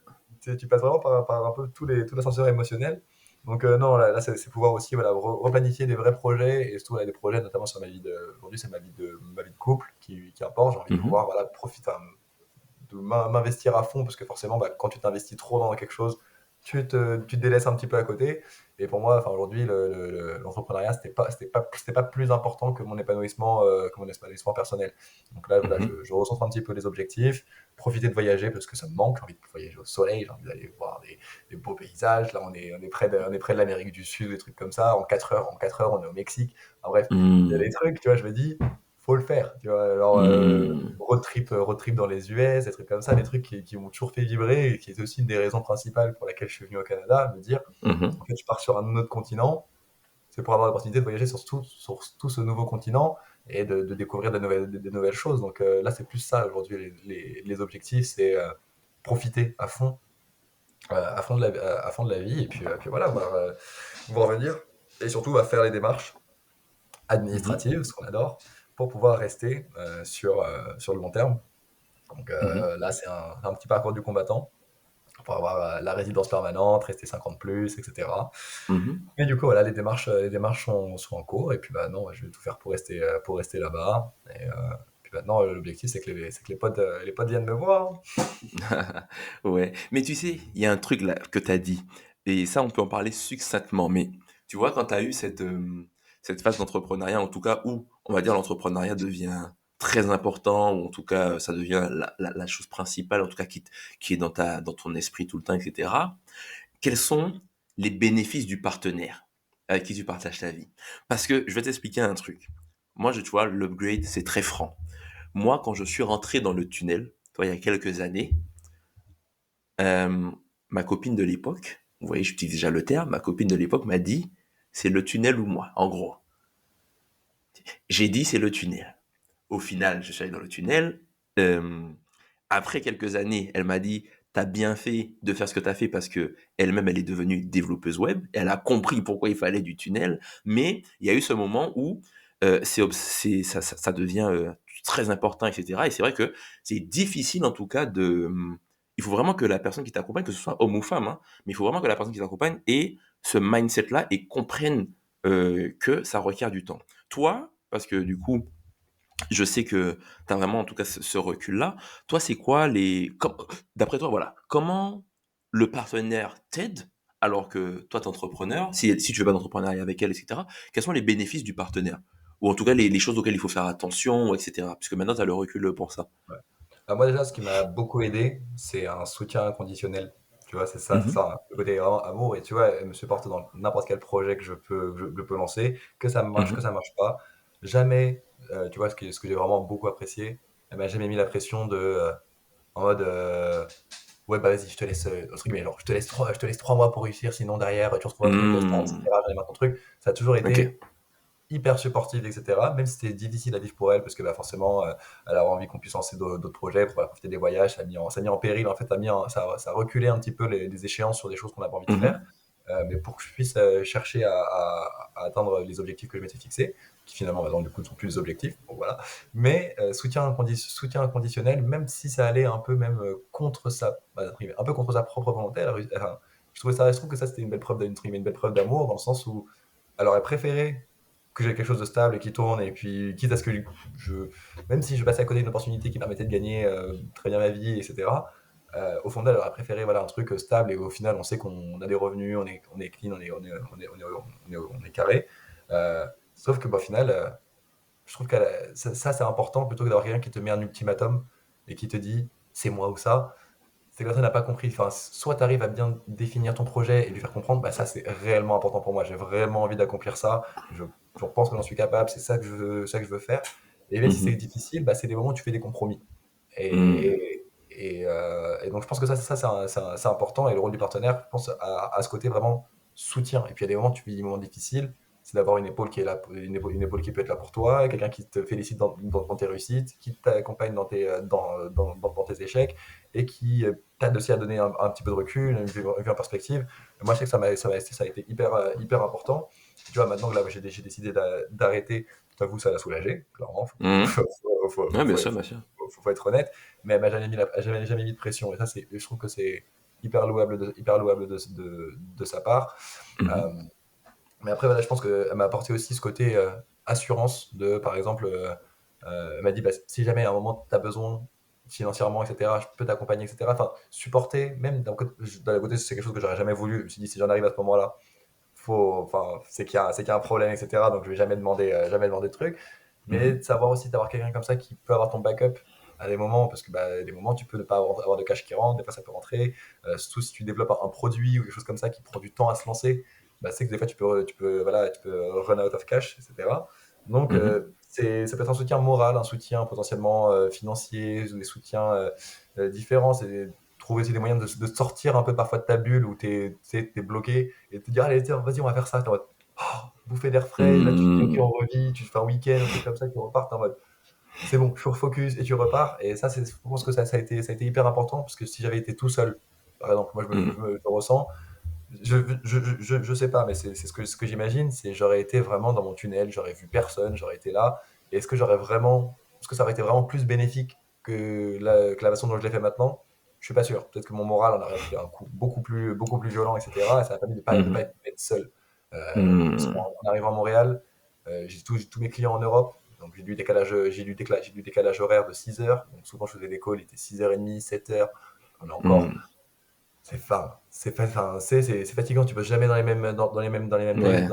tu passes vraiment par un peu tout l'ascenseur émotionnel. Donc, non, là c'est pouvoir aussi voilà, replanifier des vrais projets, et surtout là, des projets, notamment sur ma vie aujourd'hui, c'est ma vie de couple qui importe. J'ai envie de Mhm. pouvoir voilà, profiter, enfin, de m'investir à fond, parce que forcément, bah, quand tu t'investis trop dans quelque chose, tu te délaisses un petit peu à côté. Et pour moi, enfin, aujourd'hui, l'entrepreneuriat, c'était pas plus important que mon épanouissement personnel. Donc là, voilà, Mhm. je recentre un petit peu les objectifs, profiter de voyager parce que ça me manque. J'ai envie de voyager au soleil, j'ai envie d'aller voir des beaux paysages. Là, on est près de l'Amérique du Sud, des trucs comme ça. En 4 heures, on est au Mexique. Enfin, bref, il y a des Hmm. trucs, tu vois, je me dis, faut le faire. Tu vois, alors, Hmm. road trip dans les US, des trucs comme ça, des trucs qui m'ont toujours fait vibrer et qui est aussi une des raisons principales pour laquelle je suis venu au Canada, me dire, Mhm. en fait, je pars sur un autre continent, c'est pour avoir l'opportunité de voyager sur tout ce nouveau continent et de découvrir des nouvelles choses. Donc là, c'est plus ça aujourd'hui, les objectifs, c'est profiter à fond de la vie, et puis voilà, voir venir, et surtout à faire les démarches Mhm. administratives, ce qu'on adore, pour pouvoir rester sur le long terme. Donc Mhm. là, c'est un petit parcours du combattant pour avoir la résidence permanente, rester 50 plus, etc. Mhm. Mais du coup, voilà, les démarches sont en cours. Et puis bah, non, je vais tout faire pour rester là-bas. Et puis maintenant, l'objectif, c'est que les potes viennent me voir. Ouais, mais tu sais, il y a un truc là que tu as dit, et ça, on peut en parler succinctement, mais tu vois, quand tu as eu cette phase d'entrepreneuriat, en tout cas, où, on va dire, l'entrepreneuriat devient très important, ou en tout cas, ça devient la chose principale, en tout cas, qui est dans ton esprit tout le temps, etc. Quels sont les bénéfices du partenaire avec qui tu partages ta vie? Parce que je vais t'expliquer un truc. Moi, tu vois, l'upgrade, c'est très franc. Moi, quand je suis rentré dans le tunnel, toi, il y a quelques années, euh, ma copine de l'époque, vous voyez, j'utilise déjà le terme, ma copine de l'époque m'a dit, c'est le tunnel ou moi, en gros. J'ai dit, c'est le tunnel. Au final, je suis allé dans le tunnel. Euh, Après quelques années, elle m'a dit, t'as bien fait de faire ce que t'as fait parce que elle-même, elle est devenue développeuse web. Elle a compris pourquoi il fallait du tunnel. Mais il y a eu ce moment où ça devient très important, etc. Et c'est vrai que c'est difficile, en tout cas, il faut vraiment que la personne qui t'accompagne, que ce soit homme ou femme, hein, mais il faut vraiment que la personne qui t'accompagne ait ce mindset-là et comprenne que ça requiert du temps. Toi, parce que du coup, je sais que tu as vraiment en tout cas ce recul-là. Toi, c'est quoi d'après toi, voilà, comment le partenaire t'aide alors que toi, tu es entrepreneur, si tu veux pas d'entrepreneuriat avec elle, etc., quels sont les bénéfices du partenaire? Ou en tout cas, les choses auxquelles il faut faire attention, etc. Puisque maintenant, tu as le recul pour ça. Ouais. Moi, déjà, ce qui m'a beaucoup aidé, c'est un soutien inconditionnel. Tu vois, c'est Mhm, ça, hein, le côté vraiment amour. Et tu vois, elle me supporte dans n'importe quel projet que je peux lancer, que ça marche, que mhm, ça marche pas. Jamais, tu vois, ce que j'ai vraiment beaucoup apprécié, elle m'a jamais mis la pression en mode, ouais, bah vas-y, je te laisse, entre guillemets, genre, je te laisse 3 mois pour réussir, sinon derrière, tu retrouves un truc stable, mhm. etc. J'en ai marre de ton truc. Ça a toujours Ok. été hyper supportive, etc. Même si c'était difficile à vivre pour elle, parce que bah, forcément, elle a envie qu'on puisse lancer d'autres projets pour profiter des voyages. Ça a mis en péril, en fait, ça a reculé un petit peu les échéances sur des choses qu'on n'a pas envie de faire. Mhm, Mais pour que je puisse chercher à atteindre les objectifs que je m'étais fixés, qui finalement, maintenant, du coup, ne sont plus des objectifs. Bon, voilà. Mais soutien inconditionnel, même si ça allait un peu même contre un peu contre sa propre volonté. Enfin, je trouve que ça, c'était une belle preuve d'amour, dans le sens où elle aurait préféré que j'ai quelque chose de stable et qui tourne, et puis quitte à ce que je même si je passais à côté d'une opportunité qui permettait de gagner très bien ma vie, etc. Au fond d'elle, elle aurait préféré voilà un truc stable, et au final on sait qu'on a des revenus, on est clean, on est carré. Sauf que au final, je trouve que ça c'est important, plutôt que d'avoir quelqu'un qui te met un ultimatum et qui te dit c'est moi ou ça. Cette personne n'a pas compris. Enfin, soit tu arrives à bien définir ton projet et lui faire comprendre, bah ça c'est réellement important pour moi. J'ai vraiment envie d'accomplir ça. Je pense que j'en suis capable. C'est ça que je veux faire. Et même si c'est mhm, difficile, bah, c'est des moments où tu fais des compromis. mhm, Et donc je pense que ça c'est important. Et le rôle du partenaire, je pense, à ce côté vraiment soutien. Et puis il y a des moments, tu vis des moments difficiles. C'est d'avoir une épaule qui est là, une épaule qui peut être là pour toi, quelqu'un qui te félicite dans tes réussites, qui t'accompagne dans tes échecs, et qui t'aide aussi à donner un petit peu de recul, une vue en perspective. Et moi, je sais que ça a été hyper important. Tu vois, maintenant que là, j'ai décidé d'arrêter, je t'avoue, ça l'a soulagé, clairement. mhm. Ouais, bien Faut, sûr, bien sûr. faut être honnête, mais elle m'a jamais mis de pression. Et ça, je trouve que c'est hyper louable de sa part. Mhm, Euh, mais après, voilà, je pense qu'elle m'a apporté aussi ce côté assurance de, par exemple, elle m'a dit, bah, si jamais à un moment tu as besoin financièrement, etc., je peux t'accompagner, etc. Enfin, supporter, même d'un côté, c'est quelque chose que j'aurais jamais voulu. Je me suis dit, si j'en arrive à ce moment-là, enfin, c'est qu'il y a un problème, etc. Donc, je vais jamais demander de trucs. Mais de mhm, savoir aussi d'avoir quelqu'un comme ça qui peut avoir ton backup à des moments, parce que bah, des moments, tu peux ne pas avoir de cash qui rentre, des fois ça peut rentrer. Surtout si tu développes un produit ou quelque chose comme ça qui prend du temps à se lancer, bah, c'est que des fois voilà, tu peux run out of cash, etc. Donc, mhm, ça peut être un soutien moral, un soutien potentiellement financier, ou des soutiens différents. C'est trouver aussi des moyens de sortir un peu parfois de ta bulle où t'es bloqué, et de te dire, allez, tiens, vas-y, on va faire ça. T'es en mode, oh, bouffée d'air frais, là tu te dis, ok, on mhm, revit, tu te fais un week-end, un truc comme ça, tu repars, t'es en mode, c'est bon, je suis refocus, et tu repars. Et ça, je pense que ça a été hyper important, parce que si j'avais été tout seul, par exemple, moi mhm, je ressens, je sais pas, mais c'est ce que j'imagine, c'est j'aurais été vraiment dans mon tunnel, j'aurais vu personne, j'aurais été là. Et est-ce que ça aurait été vraiment plus bénéfique que la façon dont je l'ai fait maintenant? Je suis pas sûr. Peut-être que mon moral en aurait pris un coup beaucoup plus violent, etc. Et ça m'a permis de pas mhm, être seul. Parce mhm. qu'en arrivant à Montréal, j'ai tous mes clients en Europe. Donc j'ai du décalage horaire de 6 heures. Donc souvent je faisais des calls, il était 6h30, 7 heures. On est encore, Mhm. c'est fatigant. Tu peux jamais dans les mêmes Ouais.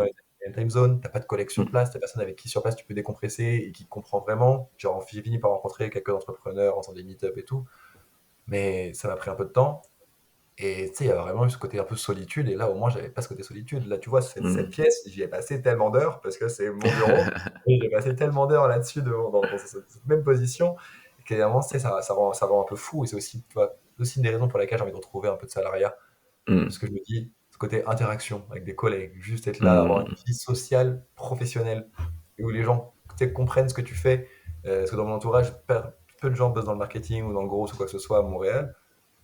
time zones. T'as pas de collègue sur Mhm. place. T'as personne avec qui sur place tu peux décompresser et qui te comprend vraiment. Genre, j'ai fini par rencontrer quelques entrepreneurs en faisant des meet-up et tout. Mais ça m'a pris un peu de temps. Et tu sais, il y a vraiment eu ce côté un peu solitude. Et là, au moins, j'avais pas ce côté solitude. Là, tu vois, cette Mhm. pièce, j'y ai passé tellement d'heures parce que c'est mon bureau. Et j'ai passé tellement d'heures là-dessus, dans cette même position, qu'à un moment, tu sais, ça rend un peu fou. Et c'est aussi, tu vois, aussi une des raisons pour lesquelles j'ai envie de retrouver un peu de salariat. Parce Mhm. que je me dis, côté interaction avec des collègues, juste être là, avoir une Mmh. vie sociale, professionnelle, et où les gens, tu sais, comprennent ce que tu fais. Parce que dans mon entourage, peu de gens bossent dans le marketing ou dans le gros ou quoi que ce soit à Montréal.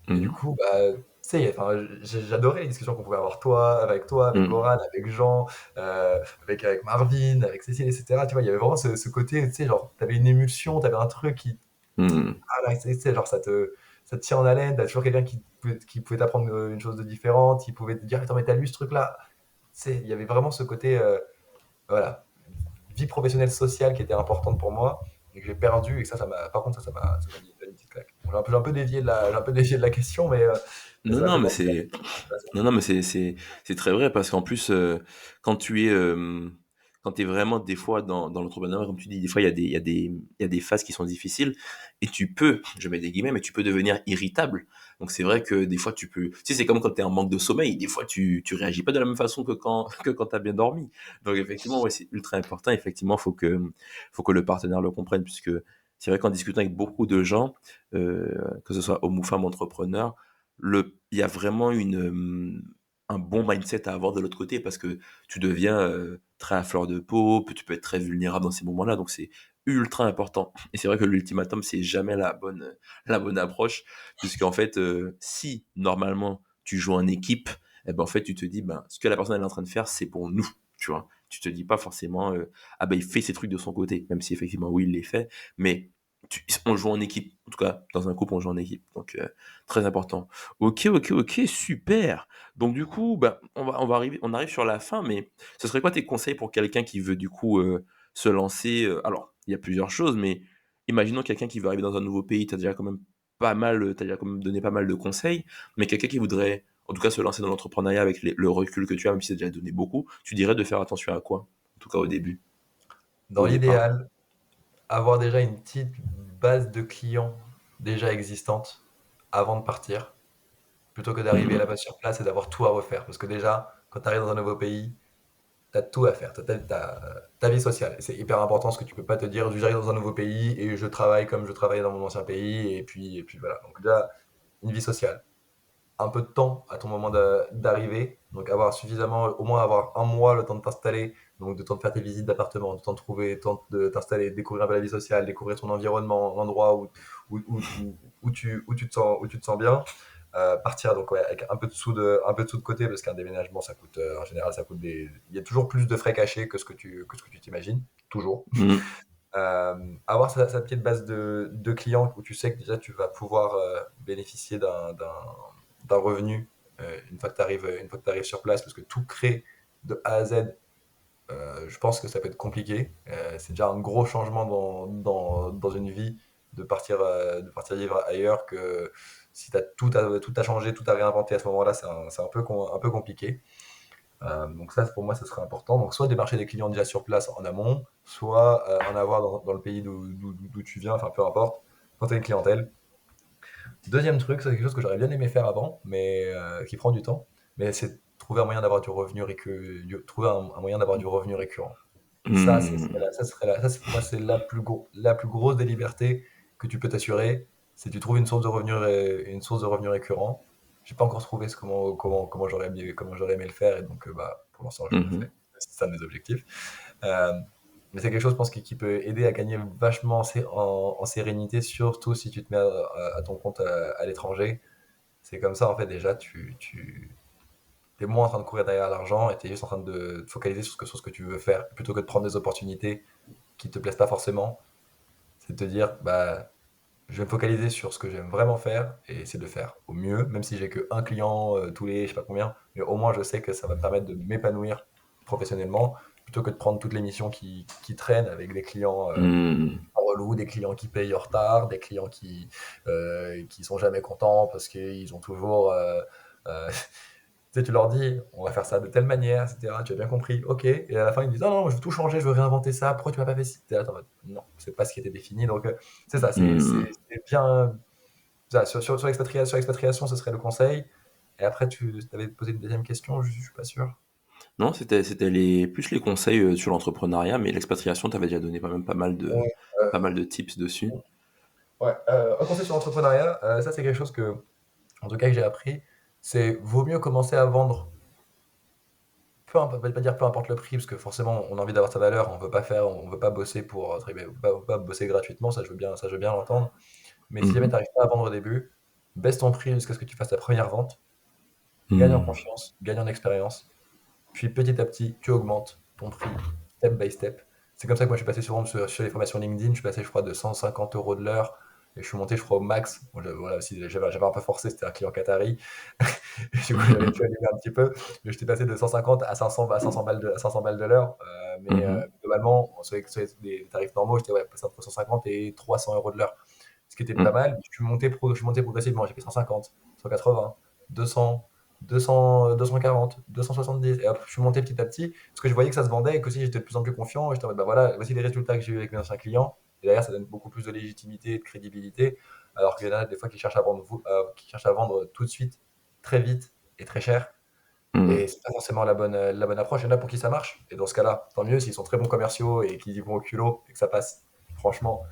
Et du Mmh. coup, bah, tu sais, enfin, j'adorais les discussions qu'on pouvait avoir toi, avec Mmh. Goran, avec Jean, avec Marvin, avec Cécile, etc. Tu vois, il y avait vraiment ce côté, tu sais, genre, t'avais une émulsion, t'avais un truc qui, Mmh. ah là, tu sais, genre, ça te tient en haleine, t'as toujours quelqu'un qui pouvait t'apprendre une chose de différente, qui pouvait te dire, attends, mais t'as lu ce truc-là. Tu sais, il y avait vraiment ce côté, voilà, vie professionnelle sociale qui était importante pour moi et que j'ai perdu. Et ça m'a, par contre, ça m'a mis une petite claque. Bon, j'ai un peu dévié j'ai un peu dévié de la question, mais Non, ça m'a non, fait mais penser c'est à ça. non, non, mais c'est très vrai parce qu'en plus, quand tu es, quand tu es vraiment des fois dans l'entrepreneuriat, comme tu dis, des fois il y a des phases qui sont difficiles et tu peux, je mets des guillemets, mais tu peux devenir irritable. Donc c'est vrai que des fois tu peux tu sais, c'est comme quand tu es en manque de sommeil, des fois tu réagis pas de la même façon que quand que quand tu as bien dormi. Donc effectivement, ouais, c'est ultra important. Effectivement, faut que le partenaire le comprenne puisque c'est vrai qu'en discutant avec beaucoup de gens, que ce soit hommes ou femmes entrepreneurs, il y a vraiment un bon mindset à avoir de l'autre côté parce que tu deviens très à fleur de peau, tu peux être très vulnérable dans ces moments-là, donc c'est ultra important. Et c'est vrai que l'ultimatum, c'est jamais la bonne approche, puisqu'en fait, si normalement tu joues en équipe, eh ben, en fait, tu te dis, ben, ce que la personne elle est en train de faire, c'est pour nous, tu vois. Tu te dis pas forcément, ah ben, il fait ses trucs de son côté, même si effectivement, oui, il les fait, mais on joue en équipe. En tout cas, dans un couple, on joue en équipe. Donc, très important. Ok, ok, ok, super. Donc du coup, bah, on arrive sur la fin, mais ce serait quoi tes conseils pour quelqu'un qui veut du coup se lancer alors, il y a plusieurs choses, mais imaginons quelqu'un qui veut arriver dans un nouveau pays, t'as déjà quand même t'as déjà quand même donné pas mal de conseils, mais quelqu'un qui voudrait en tout cas se lancer dans l'entrepreneuriat avec le recul que tu as, même si t'as déjà donné beaucoup, tu dirais de faire attention à quoi? En tout cas au début, Dans au départ. l'idéal, avoir déjà une petite base de clients déjà existante avant de partir, plutôt que d'arriver Mhm. là-bas sur place et d'avoir tout à refaire. Parce que déjà, quand tu arrives dans un nouveau pays, tu as tout à faire. Tu as ta vie sociale. Et c'est hyper important parce que tu peux pas te dire, j'arrive dans un nouveau pays et je travaille comme je travaillais dans mon ancien pays. Et puis voilà. Donc déjà, une vie sociale. Un peu de temps à ton moment d'arrivée. Donc avoir suffisamment, au moins avoir un mois le temps de t'installer, donc de temps de faire tes visites d'appartement, de temps de trouver, de temps de t'installer, découvrir un peu la vie sociale, découvrir ton environnement, l'endroit où tu te sens bien. Partir donc ouais, avec un peu de sous de côté parce qu'un déménagement ça coûte en général ça coûte il y a toujours plus de frais cachés que ce que tu t'imagines toujours. Mhm. Avoir sa petite base de clients où tu sais que déjà tu vas pouvoir bénéficier d'un revenu une fois que tu arrives sur place, parce que tout créer de A à Z, je pense que ça peut être compliqué. C'est déjà un gros changement dans une vie de partir vivre ailleurs que si tout a changé, tout a réinventé à ce moment-là, c'est un peu compliqué. Donc ça, pour moi, ça serait important. Donc soit démarcher des clients déjà sur place en amont, soit en avoir dans le pays d'où tu viens, enfin peu importe, quand tu as une clientèle. Deuxième truc, c'est quelque chose que j'aurais bien aimé faire avant, mais qui prend du temps, mais c'est trouver un moyen d'avoir du revenu trouver un moyen d'avoir du revenu récurrent. Ça, Mhm. pour moi, c'est la plus grosse des libertés que tu peux t'assurer, c'est que tu trouves une source de revenus récurrent. J'ai pas encore trouvé comment j'aurais aimé le faire, et donc bah, pour l'instant, je le fais. Mhm. C'est ça mes objectifs. Euh, mais c'est quelque chose, je pense, qui peut aider à gagner vachement en sérénité, surtout si tu te mets à ton compte à l'étranger. C'est comme ça, en fait, déjà, tu es moins en train de courir derrière l'argent et tu es juste en train de te focaliser sur ce que tu veux faire, plutôt que de prendre des opportunités qui te plaisent pas forcément. C'est de te dire, bah, je vais me focaliser sur ce que j'aime vraiment faire et essayer de le faire au mieux, même si j'ai que un client tous les je sais pas combien, mais au moins je sais que ça va me permettre de m'épanouir professionnellement, plutôt que de prendre toutes les missions qui traînent avec des clients Mhm. relous, des clients qui payent en retard, des clients qui sont jamais contents parce qu'ils ont toujours euh, tu sais, tu leur dis, on va faire ça de telle manière, etc. Tu as bien compris, ok. Et à la fin, ils disent, non, non, je veux tout changer, je veux réinventer ça. Pourquoi tu m'as pas fait ci? T'es là, t'es en mode, non, c'est pas ce qui était défini. Donc, c'est ça, Mhm. c'est bien. Ça, sur l'expatriation, ce serait le conseil. Et après, tu avais posé une deuxième question, je suis pas sûr. Non, c'était plus les conseils sur l'entrepreneuriat, mais l'expatriation, tu avais déjà donné quand même Ouais, pas mal de tips dessus. ouais. Un conseil sur l'entrepreneuriat, ça c'est quelque chose que, en tout cas, que j'ai appris, c'est vaut mieux commencer à vendre. je vais pas dire peu importe le prix, parce que forcément, on a envie d'avoir sa valeur, on veut pas bosser pour, on veut pas bosser gratuitement, ça je veux bien l'entendre. Mais si jamais tu Mhm. n'arrives pas à vendre au début, baisse ton prix jusqu'à ce que tu fasses ta première vente, gagne en Mhm. confiance, gagne en expérience, puis petit à petit, tu augmentes ton prix, step by step. C'est comme ça que moi je suis passé sur les formations LinkedIn, je suis passé je crois de 150 euros de l'heure, et je suis monté je crois au max. Bon, voilà, si j'avais un peu forcé, c'était un client Qatari, et du coup j'avais pu allumer un petit peu, mais j'étais passé de 150 à 500 balles à 500 balles de l'heure. Mais Mhm. globalement, sur des tarifs normaux, j'étais passé entre 150 et 300 euros de l'heure, ce qui était pas Mhm. mal. Je suis monté progressivement, j'ai fait 150, 180, 200, 200, 240, 270, et hop, je suis monté petit à petit, parce que je voyais que ça se vendait et que si j'étais de plus en plus confiant, et j'étais en mode, bah voilà, voici les résultats que j'ai eu avec mes anciens clients, et derrière ça donne beaucoup plus de légitimité et de crédibilité, alors qu'il y en a des fois qui cherchent à vendre, qui cherchent à vendre tout de suite, très vite et très cher, et Mhm. c'est pas forcément la bonne approche. Il y en a pour qui ça marche, et dans ce cas-là, tant mieux s'ils sont très bons commerciaux et qu'ils y vont au culot et que ça passe. Franchement,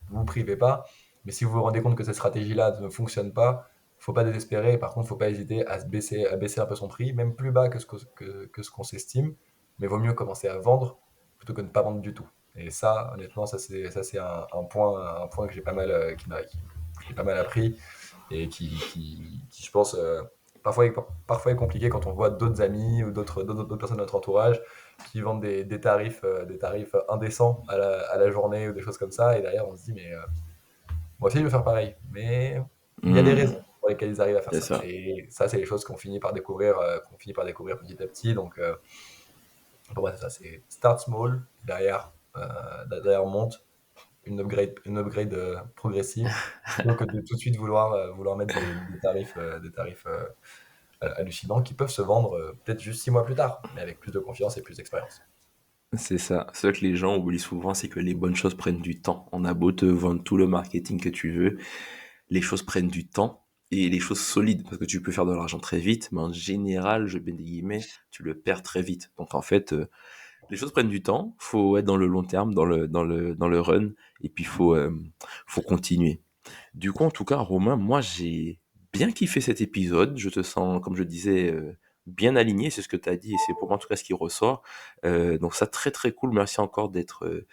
vous vous privez pas. Mais si vous vous rendez compte que cette stratégie-là ne fonctionne pas, faut pas désespérer. Par contre, faut pas hésiter à baisser un peu son prix, même plus bas que ce qu'on s'estime. Mais vaut mieux commencer à vendre plutôt que de ne pas vendre du tout. Et ça, honnêtement, ça c'est un point que j'ai pas mal, que j'ai pas mal appris et qui, je pense, parfois, parfois est compliqué quand on voit d'autres amis ou d'autres personnes de notre entourage qui vendent des tarifs indécents à la journée ou des choses comme ça. Et derrière, on se dit, mais moi aussi, je veux faire pareil. Mais il y a des Mhm. raisons pour lesquelles ils arrivent à faire C'est ça. ça. Et ça, c'est les choses qu'on finit par découvrir petit à petit. Donc, pour moi, c'est ça. C'est start small, derrière monte une upgrade progressive, plutôt que de tout de suite vouloir mettre des tarifs hallucinants qui peuvent se vendre peut-être juste 6 mois plus tard, mais avec plus de confiance et plus d'expérience. C'est ça. Ce que les gens oublient souvent, c'est que les bonnes choses prennent du temps. On a beau te vendre tout le marketing que tu veux, les choses prennent du temps et les choses solides, parce que tu peux faire de l'argent très vite, mais en général, je mets des guillemets, tu le perds très vite. Donc en fait, les choses prennent du temps, faut être dans le long terme, dans le run, et puis faut continuer. Du coup, en tout cas, Romain, moi, j'ai bien kiffé cet épisode. Je te sens, comme je disais, bien aligné. C'est ce que tu as dit et c'est pour moi, en tout cas, ce qui ressort. Donc, ça, très, très cool. Merci encore d'être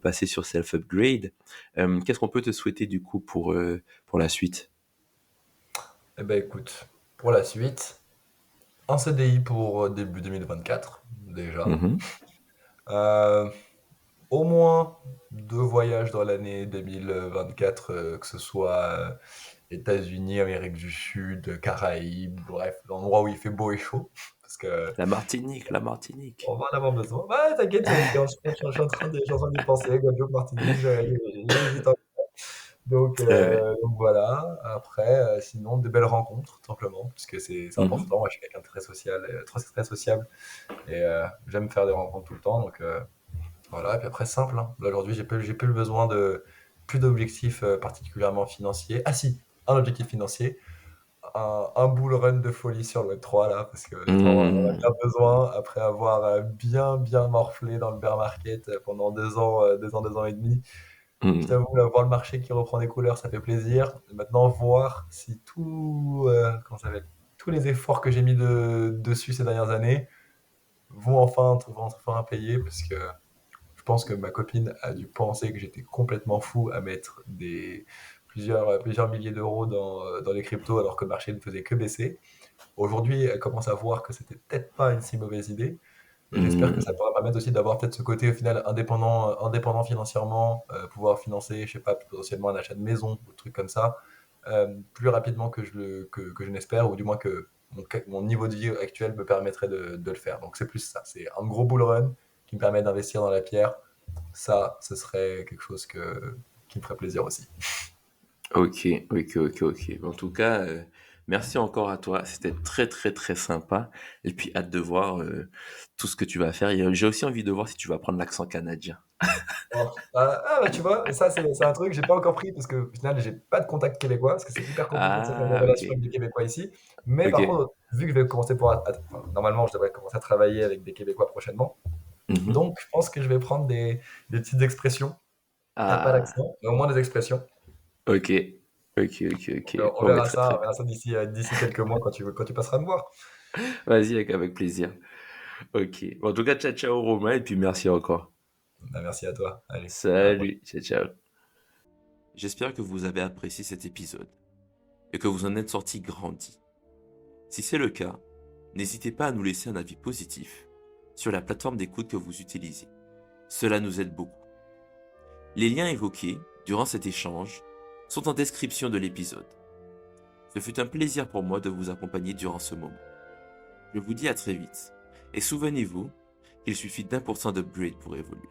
passé sur Self Upgrade. Qu'est-ce qu'on peut te souhaiter, du coup, pour la suite? Eh ben écoute, pour la suite, un CDI pour début 2024, déjà. Mhm. Euh, Au moins 2 voyages dans l'année 2024, que ce soit États-Unis, Amérique du Sud, Caraïbes, bref, l'endroit où il fait beau et chaud, parce que La Martinique, la Martinique. on va en avoir besoin. Bah, t'inquiète, je suis en train je suis en train d'y penser, Guadeloupe, Martinique, j'hésite. Donc voilà. Après, sinon, de belles rencontres, tout simplement, puisque c'est Mhm. important. Moi, je suis quelqu'un de très social, très sociable, et j'aime faire des rencontres tout le temps. Donc voilà. Et puis après, simple, hein. Là, aujourd'hui, j'ai plus le besoin plus d'objectifs particulièrement financiers. Ah si, un objectif financier, un bull run de folie sur le Web3 là, parce que honnêtement, on en a bien Mhm. besoin après avoir bien morflé dans le bear market pendant 2 ans, 2 ans, 2 ans et demi. Je Mhm. t'avoue, là, voir le marché qui reprend des couleurs, ça fait plaisir. Et maintenant, voir si comment ça s'appelle, tous les efforts que j'ai mis dessus ces dernières années vont enfin payer, parce que je pense que ma copine a dû penser que j'étais complètement fou à mettre plusieurs milliers d'euros dans les cryptos alors que le marché ne faisait que baisser. Aujourd'hui, elle commence à voir que c'était peut-être pas une si mauvaise idée. Et j'espère que ça Mhm. pourra permettre aussi d'avoir peut-être ce côté au final indépendant financièrement, pouvoir financer, je sais pas, potentiellement un achat de maison ou des trucs comme ça, plus rapidement que je n'espère, ou du moins que mon niveau de vie actuel me permettrait de le faire. Donc c'est plus ça, c'est un gros bull run qui me permet d'investir dans la pierre. Ça, ce serait quelque chose qui me ferait plaisir aussi. Ok, ok, ok, ok. En tout cas, merci encore à toi. C'était très, très, très sympa. Et puis, hâte de voir tout ce que tu vas faire. Et j'ai aussi envie de voir si tu vas prendre l'accent canadien. Oh. Bah tu vois, ça c'est un truc que j'ai pas encore pris parce que au final j'ai pas de contact québécois, parce que c'est hyper compliqué de se faire des Ah, ok. relations avec des Québécois ici. Mais Ok. par contre, vu que je vais commencer enfin, normalement je devrais commencer à travailler avec des Québécois prochainement, Mhm. donc je pense que je vais prendre des petites expressions, pas Ah, d'accent, mais au moins des expressions. ok. Ok, ok, ok. Donc, Bon, bah, très, très on verra ça d'ici quelques mois quand tu passeras me voir. Vas-y, avec plaisir. Ok. Bon, en tout cas, ciao, ciao, Romain, et puis merci encore. Bah, merci à toi. Allez, à la prochaine. Salut, ciao, ciao. J'espère que vous avez apprécié cet épisode et que vous en êtes sorti grandi. Si c'est le cas, n'hésitez pas à nous laisser un avis positif sur la plateforme d'écoute que vous utilisez. Cela nous aide beaucoup. Les liens évoqués durant cet échange sont en description de l'épisode. Ce fut un plaisir pour moi de vous accompagner durant ce moment. Je vous dis à très vite et souvenez-vous qu'il suffit d'1% d'upgrade pour évoluer.